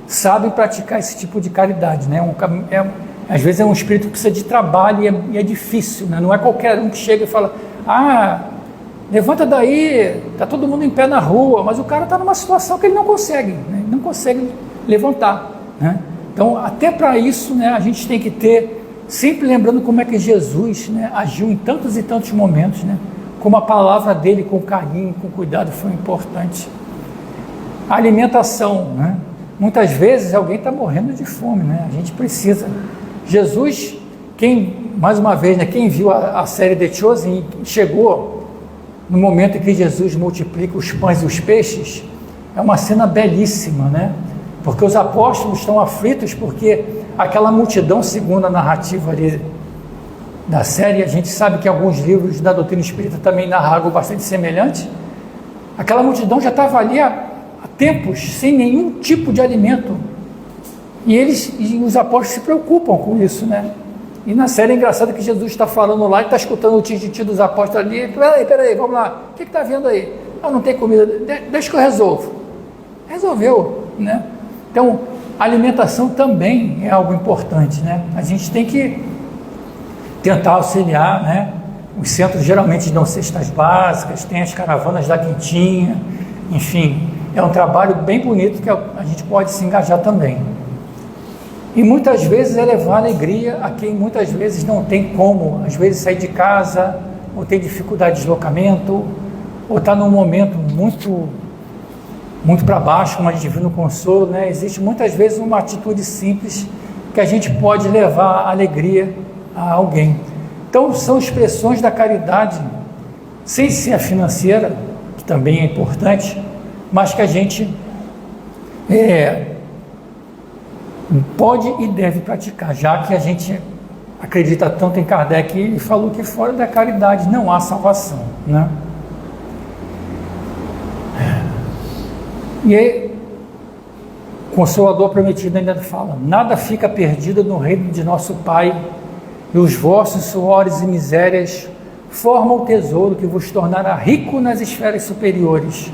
S2: sabem praticar esse tipo de caridade, né? Às vezes é um espírito que precisa de trabalho e é difícil, né? Não é qualquer um que chega e fala, levanta daí, está todo mundo em pé na rua, mas o cara está numa situação que ele não consegue, né? Não consegue levantar, né? Então, até para isso, né, a gente tem que ter, sempre lembrando como é que Jesus, né, agiu em tantos e tantos momentos, né? Como a palavra dele, com carinho, com cuidado, foi importante. A alimentação, né? Muitas vezes alguém está morrendo de fome, né? A gente precisa. Jesus, mais uma vez, né, quem viu a série The Chosen, chegou no momento em que Jesus multiplica os pães e os peixes, é uma cena belíssima, né? Porque os apóstolos estão aflitos porque aquela multidão, segundo a narrativa ali da série, a gente sabe que alguns livros da doutrina espírita também narram algo bastante semelhante, aquela multidão já estava ali há tempos, sem nenhum tipo de alimento, e os apóstolos se preocupam com isso, né? E na série é engraçado que Jesus está falando lá, e está escutando o tititi dos apóstolos ali, peraí, vamos lá, o que está vendo aí? Não tem comida, deixa que eu resolvo. Resolveu, né? Então, a alimentação também é algo importante, né? A gente tem que tentar auxiliar, né? Os centros geralmente dão cestas básicas, tem as caravanas da Quintinha, enfim, é um trabalho bem bonito que a gente pode se engajar também. E muitas vezes é levar alegria a quem muitas vezes não tem como, às vezes sair de casa, ou tem dificuldade de deslocamento, ou está num momento muito para baixo, como a gente viu no consolo, né? Existe muitas vezes uma atitude simples que a gente pode levar alegria a alguém. Então são expressões da caridade, sem ser a financeira, que também é importante, mas que a gente pode e deve praticar, já que a gente acredita tanto em Kardec, ele falou que fora da caridade não há salvação, né? E aí, o Consolador Prometido ainda fala: nada fica perdido no reino de nosso Pai, e os vossos suores e misérias formam o tesouro que vos tornará rico nas esferas superiores,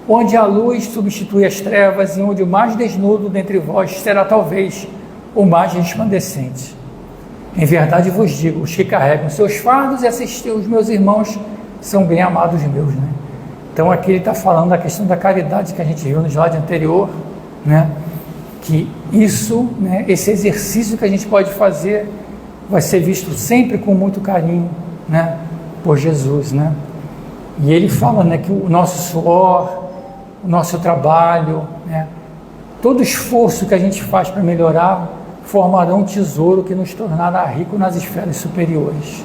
S2: onde a luz substitui as trevas e onde o mais desnudo dentre vós será talvez o mais resplandecente. Em verdade vos digo, os que carregam seus fardos e assistem os meus irmãos são bem amados meus, né? Então aqui ele está falando da questão da caridade que a gente viu no slide anterior, né? Que isso, né, esse exercício que a gente pode fazer vai ser visto sempre com muito carinho, né, por Jesus, né? E ele fala, né, que o nosso suor, o nosso trabalho, né, todo esforço que a gente faz para melhorar formará um tesouro que nos tornará rico nas esferas superiores.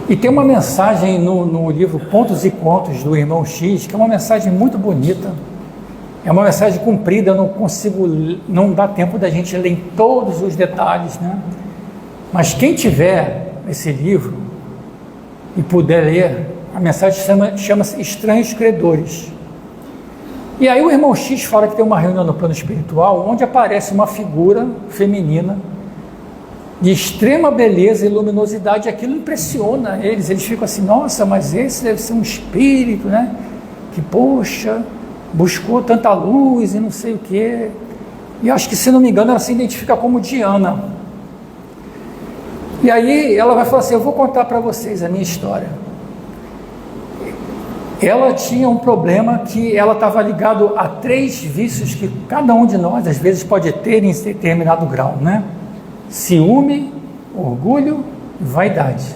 S2: E tem uma mensagem no livro Pontos e Contos do Irmão X, que é uma mensagem muito bonita. É uma mensagem comprida, eu não consigo, não dá tempo da gente ler em todos os detalhes, né? Mas quem tiver esse livro e puder ler, a mensagem chama-se Estranhos Credores. E aí o Irmão X fala que tem uma reunião no plano espiritual, onde aparece uma figura feminina de extrema beleza e luminosidade, e aquilo impressiona eles. Eles ficam assim: nossa, mas esse deve ser um espírito, né? Que, poxa, buscou tanta luz e não sei o quê. E acho que, se não me engano, ela se identifica como Diana. E aí ela vai falar assim: eu vou contar para vocês a minha história. Ela tinha um problema, que ela estava ligado a 3 vícios que cada um de nós às vezes pode ter em determinado grau, né? Ciúme, orgulho e vaidade.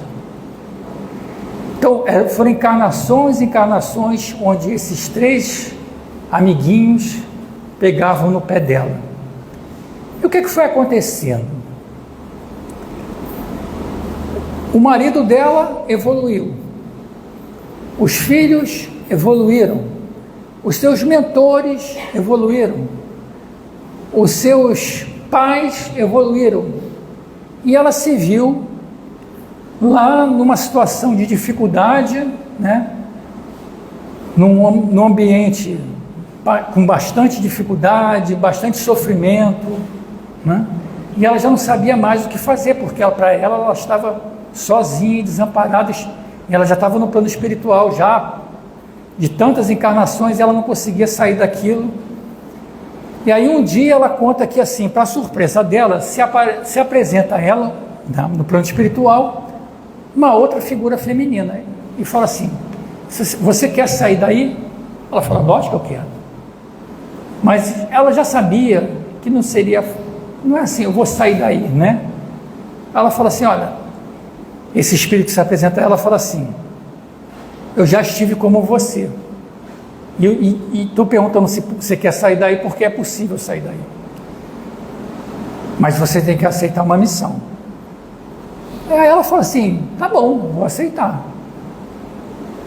S2: Então foram encarnações onde esses 3 amiguinhos pegavam no pé dela. E o que foi acontecendo? O marido dela evoluiu, os filhos evoluíram, os seus mentores evoluíram, os seus pais evoluíram, e ela se viu lá numa situação de dificuldade, né? Num ambiente com bastante dificuldade, bastante sofrimento, né? E ela já não sabia mais o que fazer, porque para ela estava sozinha e desamparada, e ela já estava no plano espiritual, já de tantas encarnações, ela não conseguia sair daquilo. E aí um dia ela conta que, assim, para surpresa dela, se apresenta a ela, no plano espiritual, uma outra figura feminina, e fala assim: você quer sair daí? Ela fala: lógico que eu quero. Mas ela já sabia que não é assim, eu vou sair daí, né? Ela fala assim: olha, esse espírito que se apresenta a ela fala assim: eu já estive como você, e estou perguntando se você quer sair daí, porque é possível sair daí, mas você tem que aceitar uma missão. Aí ela fala assim: tá bom, vou aceitar.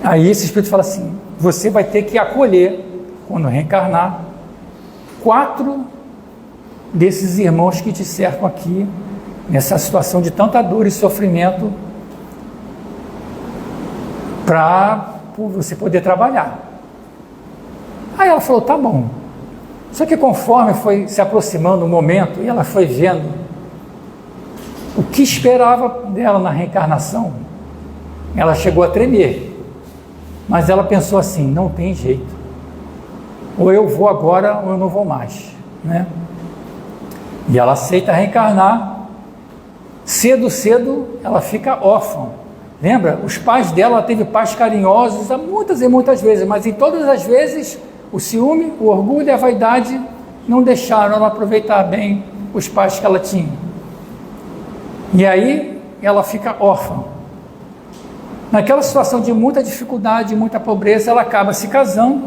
S2: Aí esse espírito fala assim: você vai ter que acolher, quando reencarnar, 4 desses irmãos que te cercam aqui, nessa situação de tanta dor e sofrimento, para você poder trabalhar. Aí ela falou: tá bom. Só que conforme foi se aproximando o momento, e ela foi vendo o que esperava dela na reencarnação, ela chegou a tremer. Mas ela pensou assim: não tem jeito, ou eu vou agora ou eu não vou mais, né? E ela aceita reencarnar. Cedo ela fica órfã. Lembra? Os pais dela, ela teve pais carinhosos muitas e muitas vezes, mas em todas as vezes o ciúme, o orgulho e a vaidade não deixaram ela aproveitar bem os pais que ela tinha. E aí ela fica órfã. Naquela situação de muita dificuldade, muita pobreza, ela acaba se casando,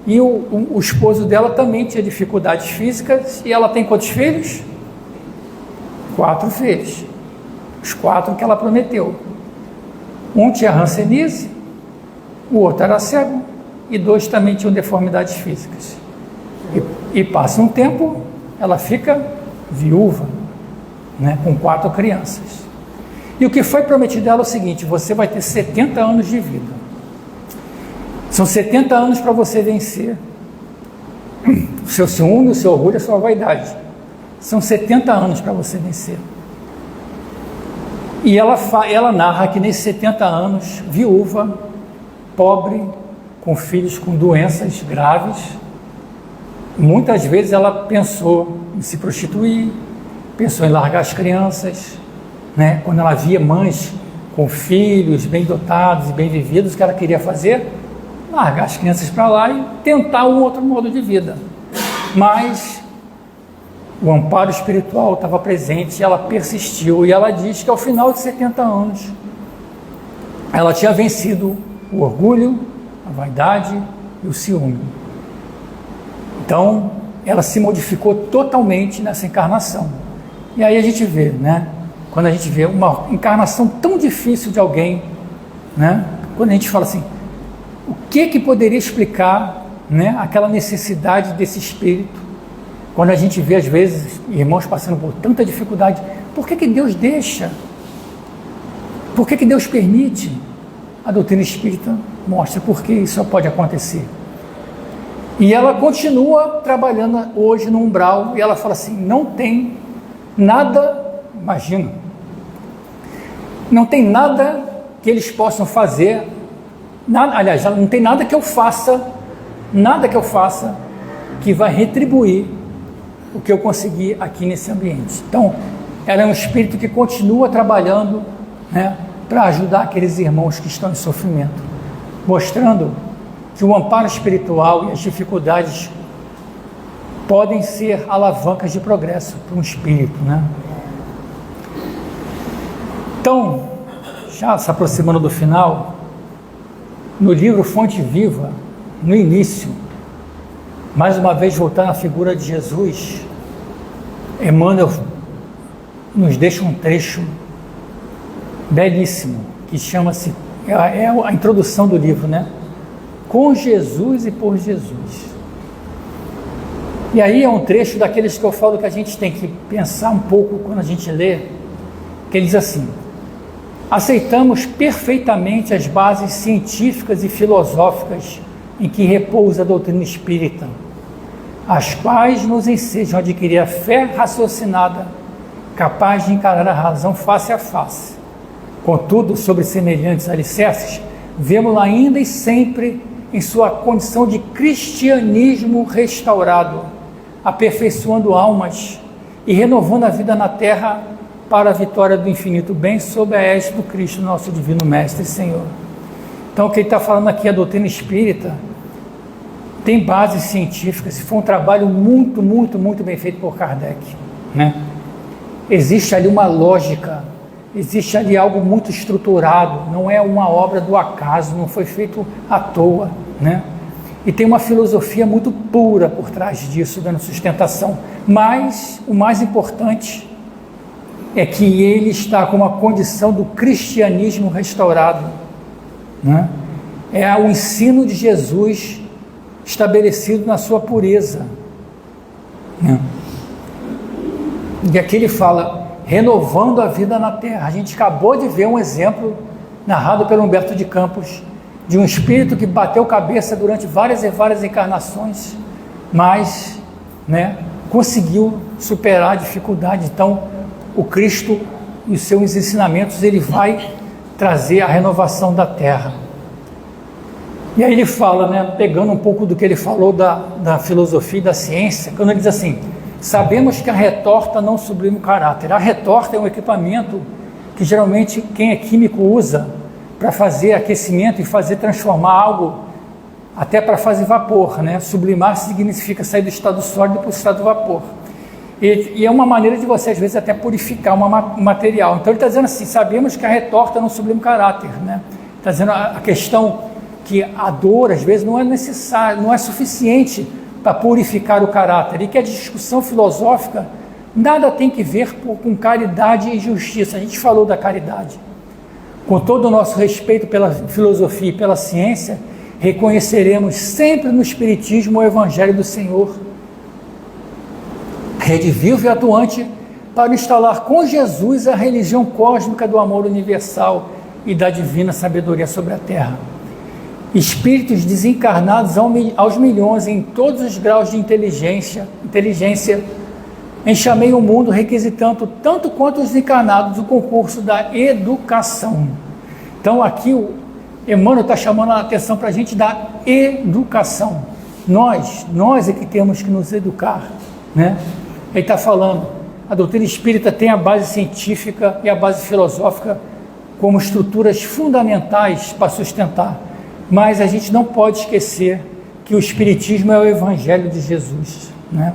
S2: e o esposo dela também tinha dificuldades físicas, e ela tem quantos filhos? 4 filhos, os 4 que ela prometeu. Um tinha hanseníase, o outro era cego, e 2 também tinham deformidades físicas. E passa um tempo, ela fica viúva, né, com 4 crianças. E o que foi prometido a ela é o seguinte: você vai ter 70 anos de vida. São 70 anos para você vencer o seu ciúme, o seu orgulho, a sua vaidade. São 70 anos para você vencer. E ela narra que nesses 70 anos, viúva, pobre, com filhos com doenças graves, muitas vezes ela pensou em se prostituir, pensou em largar as crianças, né? Quando ela via mães com filhos bem dotados e bem vividos, o que ela queria fazer? Largar as crianças para lá e tentar um outro modo de vida. Mas o amparo espiritual estava presente e ela persistiu. E ela diz que ao final de 70 anos, ela tinha vencido o orgulho, a vaidade e o ciúme. Então, ela se modificou totalmente nessa encarnação. E aí a gente vê, né? Quando a gente vê uma encarnação tão difícil de alguém, né? Quando a gente fala assim, o que poderia explicar, né, aquela necessidade desse espírito? Quando a gente vê, às vezes, irmãos passando por tanta dificuldade, por que Deus deixa? Por que Deus permite? A doutrina espírita mostra por que isso só pode acontecer. E ela continua trabalhando hoje no umbral, e ela fala assim, não tem nada, imagina, não tem nada que eles possam fazer, nada, aliás, não tem nada que eu faça que vai retribuir o que eu consegui aqui nesse ambiente. Então, ela é um espírito que continua trabalhando, né, para ajudar aqueles irmãos que estão em sofrimento, mostrando que o amparo espiritual e as dificuldades podem ser alavancas de progresso para um espírito, né? Então, já se aproximando do final, no livro Fonte Viva, no início, mais uma vez voltando à figura de Jesus, Emmanuel nos deixa um trecho belíssimo, que chama-se, é a introdução do livro, né? Com Jesus e por Jesus. E aí é um trecho daqueles que eu falo que a gente tem que pensar um pouco quando a gente lê, que ele diz assim: aceitamos perfeitamente as bases científicas e filosóficas em que repousa a doutrina espírita, as quais nos ensejam a adquirir a fé raciocinada, capaz de encarar a razão face a face. Contudo, sobre semelhantes alicerces, vemos-la ainda e sempre em sua condição de cristianismo restaurado, aperfeiçoando almas e renovando a vida na terra para a vitória do infinito bem sob a égide do Cristo, nosso divino Mestre e Senhor. Então, o que ele está falando aqui, a doutrina espírita tem bases científicas, e foi um trabalho muito, muito, muito bem feito por Kardec, né? Existe ali uma lógica, existe ali algo muito estruturado, não é uma obra do acaso, não foi feito à toa, né? E tem uma filosofia muito pura por trás disso, dando sustentação. Mas o mais importante é que ele está com uma condição do cristianismo restaurado, né? É o ensino de Jesus estabelecido na sua pureza, né? E aqui ele fala, renovando a vida na terra. A gente acabou de ver um exemplo narrado pelo Humberto de Campos, de um espírito que bateu cabeça durante várias e várias encarnações, mas, né, conseguiu superar a dificuldade. Então, o Cristo e os seus ensinamentos, ele vai trazer a renovação da terra. E aí ele fala, né, pegando um pouco do que ele falou da filosofia e da ciência, quando ele diz assim: sabemos que a retorta não sublima o caráter. A retorta é um equipamento que geralmente quem é químico usa para fazer aquecimento e fazer transformar algo até para fazer vapor, né? Sublimar significa sair do estado sólido para o estado vapor. E é uma maneira de você, às vezes, até purificar um material. Então ele está dizendo assim, sabemos que a retorta não sublima o caráter, né? Está dizendo a questão que a dor, às vezes, não é necessária, não é suficiente para purificar o caráter, e que a discussão filosófica nada tem que ver com caridade e justiça. A gente falou da caridade. Com todo o nosso respeito pela filosofia e pela ciência, reconheceremos sempre no Espiritismo o Evangelho do Senhor. rede viva e atuante para instalar com Jesus a religião cósmica do amor universal e da divina sabedoria sobre a Terra. Espíritos desencarnados aos milhões em todos os graus de inteligência, enxamei o mundo requisitando tanto quanto os encarnados o concurso da educação. Então aqui o Emmanuel está chamando a atenção para a gente da educação. Nós é que temos que nos educar, né? Ele está falando, a doutrina espírita tem a base científica e a base filosófica como estruturas fundamentais para sustentar, mas a gente não pode esquecer que o espiritismo é o evangelho de Jesus, né?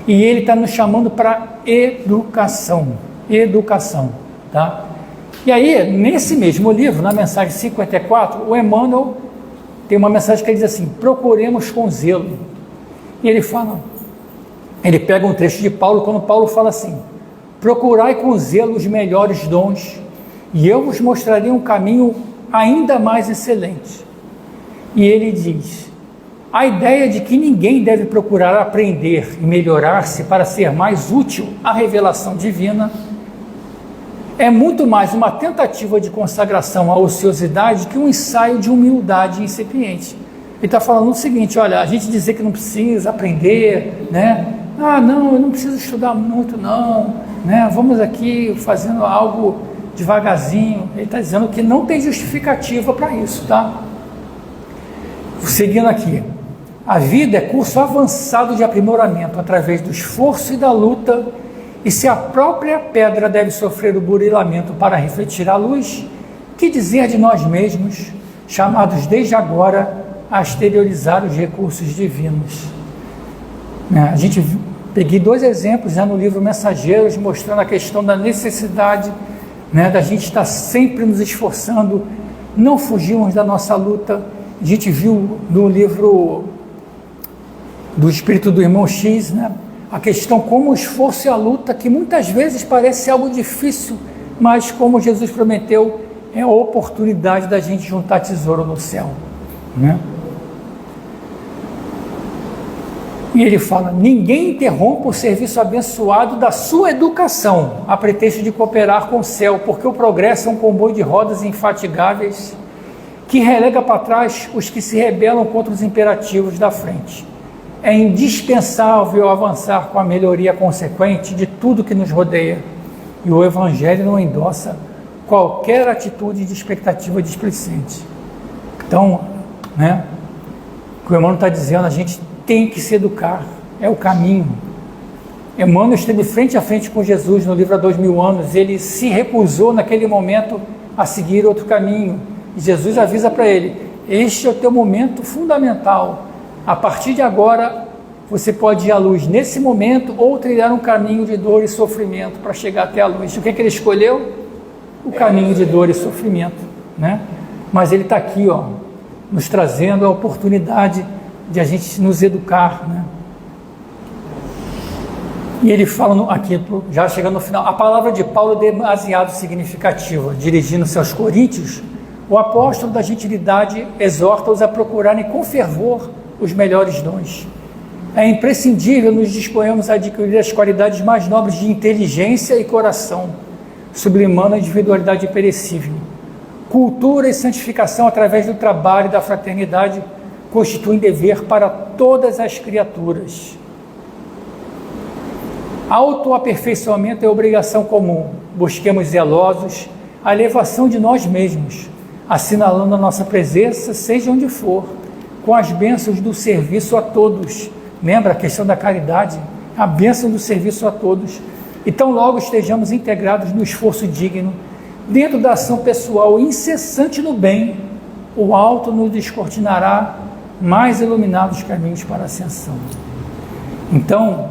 S2: E ele está nos chamando para educação, tá? E aí, nesse mesmo livro, na mensagem 54, o Emmanuel tem uma mensagem que ele diz assim: procuremos com zelo. E ele fala, ele pega um trecho de Paulo, quando Paulo fala assim: procurai com zelo os melhores dons, e eu vos mostrarei um caminho ainda mais excelente. E ele diz: a ideia de que ninguém deve procurar aprender e melhorar-se para ser mais útil à revelação divina é muito mais uma tentativa de consagração à ociosidade que um ensaio de humildade incipiente. Ele está falando o seguinte: olha, a gente dizer que não precisa aprender, né? Ah, não, eu não preciso estudar muito, não, né? Vamos aqui fazendo algo devagarzinho. Ele está dizendo que não tem justificativa para isso, tá? Seguindo aqui, a vida é curso avançado de aprimoramento através do esforço e da luta, e se a própria pedra deve sofrer o burilamento para refletir a luz, que dizer de nós mesmos, chamados desde agora a exteriorizar os recursos divinos? A gente peguei 2 exemplos no livro Mensageiros, mostrando a questão da necessidade, da gente estar sempre nos esforçando, não fugirmos da nossa luta. A gente viu no livro do Espírito do Irmão X, a questão como o esforço e a luta, que muitas vezes parece algo difícil, mas como Jesus prometeu, é a oportunidade da gente juntar tesouro no céu, E ele fala: ninguém interrompa o serviço abençoado da sua educação, a pretexto de cooperar com o céu, porque o progresso é um comboio de rodas infatigáveis, que relega para trás os que se rebelam contra os imperativos da frente. É indispensável avançar com a melhoria consequente de tudo que nos rodeia, e o Evangelho não endossa qualquer atitude de expectativa displicente. Então, o que o Emmanuel está dizendo, a gente tem que se educar, é o caminho. Emmanuel esteve frente a frente com Jesus no livro há 2000 anos, ele se recusou naquele momento a seguir outro caminho, e Jesus avisa para ele: este é o teu momento fundamental. A partir de agora, você pode ir à luz nesse momento ou trilhar um caminho de dor e sofrimento para chegar até a luz. O que ele escolheu? O caminho de dor e sofrimento, Mas ele está aqui, nos trazendo a oportunidade de a gente nos educar, E ele fala aqui, já chegando no final, a palavra de Paulo é demasiado significativa. Dirigindo-se aos coríntios, o apóstolo da gentilidade exorta-os a procurarem com fervor os melhores dons. É imprescindível nos disponhamos a adquirir as qualidades mais nobres de inteligência e coração, sublimando a individualidade perecível. Cultura e santificação através do trabalho e da fraternidade constituem dever para todas as criaturas. Autoaperfeiçoamento é obrigação comum. Busquemos zelosos a elevação de nós mesmos, assinalando a nossa presença, seja onde for, com as bênçãos do serviço a todos. Lembra a questão da caridade? A bênção do serviço a todos. Então, logo estejamos integrados no esforço digno, dentro da ação pessoal incessante no bem, o alto nos descortinará mais iluminados caminhos para a ascensão. Então,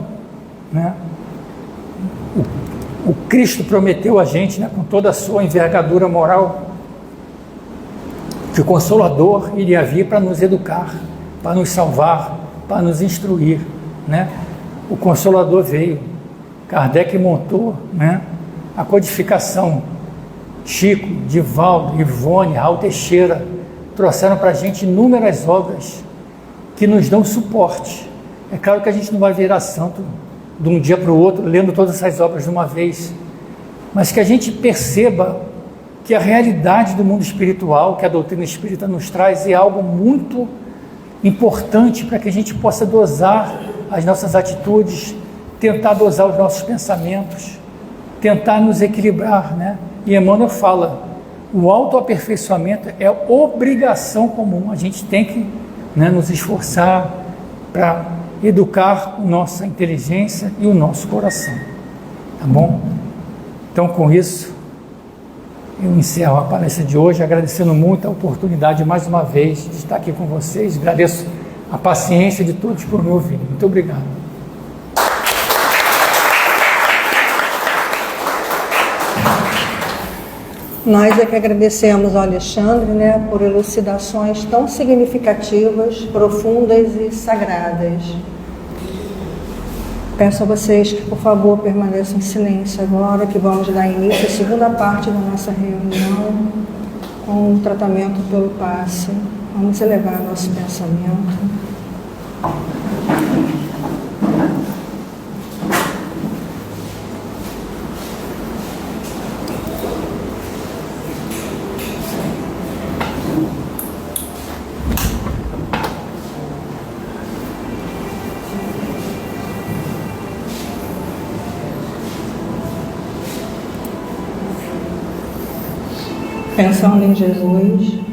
S2: o Cristo prometeu a gente, com toda a sua envergadura moral, que o Consolador iria vir para nos educar, para nos salvar, para nos instruir, O Consolador veio, Kardec montou, a codificação. Chico, Divaldo, Ivone, Raul Teixeira trouxeram para a gente inúmeras obras que nos dão suporte. É claro que a gente não vai virar santo de um dia para o outro, lendo todas essas obras de uma vez, mas que a gente perceba que a realidade do mundo espiritual, que a doutrina espírita nos traz, é algo muito importante para que a gente possa dosar as nossas atitudes, tentar dosar os nossos pensamentos, tentar nos equilibrar, né? E Emmanuel fala, o autoaperfeiçoamento é obrigação comum, a gente tem que, né, nos esforçar para educar a nossa inteligência e o nosso coração, tá bom? Então, com isso, eu encerro a palestra de hoje, agradecendo muito a oportunidade, mais uma vez, de estar aqui com vocês. Agradeço a paciência de todos por me ouvir. Muito obrigado.
S1: Nós é que agradecemos ao Alexandre, né, por elucidações tão significativas, profundas e sagradas. Peço a vocês que, por favor, permaneçam em silêncio agora, que vamos dar início à segunda parte da nossa reunião com o tratamento pelo passe. Vamos elevar nosso pensamento. Pensando em Jesus,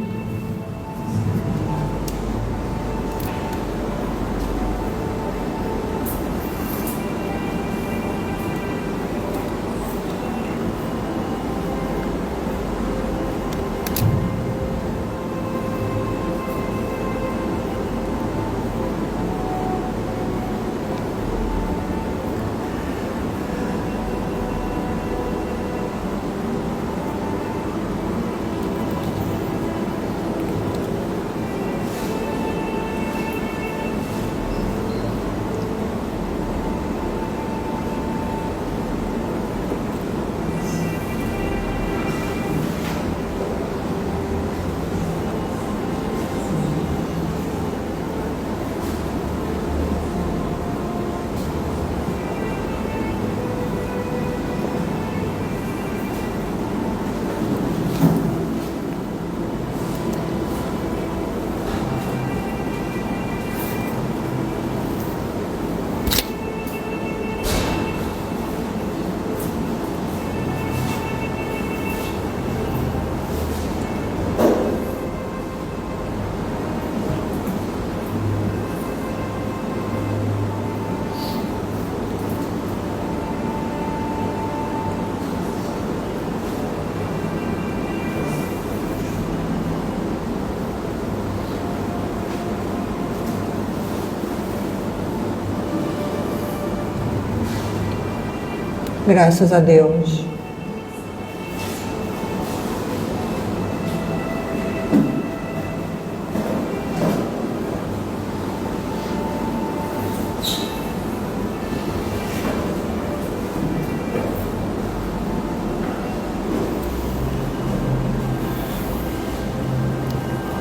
S1: graças a Deus.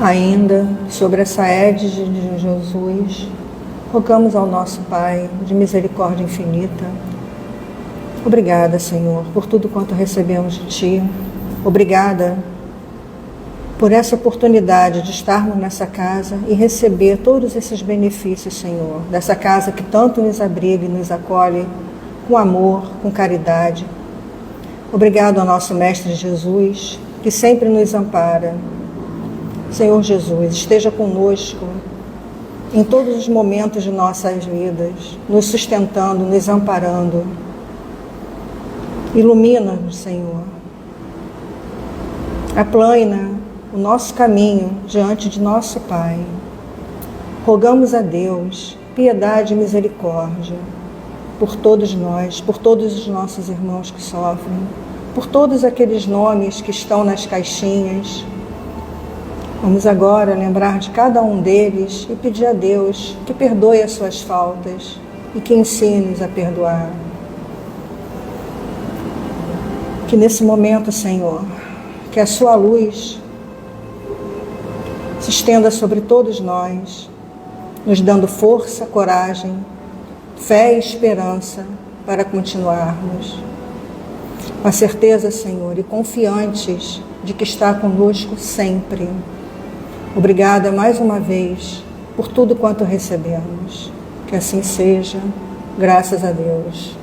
S1: Ainda sobre essa égide de Jesus, rogamos ao nosso Pai de misericórdia infinita. Obrigada, Senhor, por tudo quanto recebemos de Ti. Obrigada por essa oportunidade de estarmos nessa casa e receber todos esses benefícios, Senhor, dessa casa que tanto nos abriga e nos acolhe com amor, com caridade. Obrigado ao nosso Mestre Jesus, que sempre nos ampara. Senhor Jesus, esteja conosco em todos os momentos de nossas vidas, nos sustentando, nos amparando. Ilumina-nos, Senhor. Aplana o nosso caminho diante de nosso Pai. Rogamos a Deus piedade e misericórdia por todos nós, por todos os nossos irmãos que sofrem, por todos aqueles nomes que estão nas caixinhas. Vamos agora lembrar de cada um deles e pedir a Deus que perdoe as suas faltas e que ensine-nos a perdoar. Que nesse momento, Senhor, que a sua luz se estenda sobre todos nós, nos dando força, coragem, fé e esperança para continuarmos. Com a certeza, Senhor, e confiantes de que está conosco sempre. Obrigada mais uma vez por tudo quanto recebemos. Que assim seja, graças a Deus.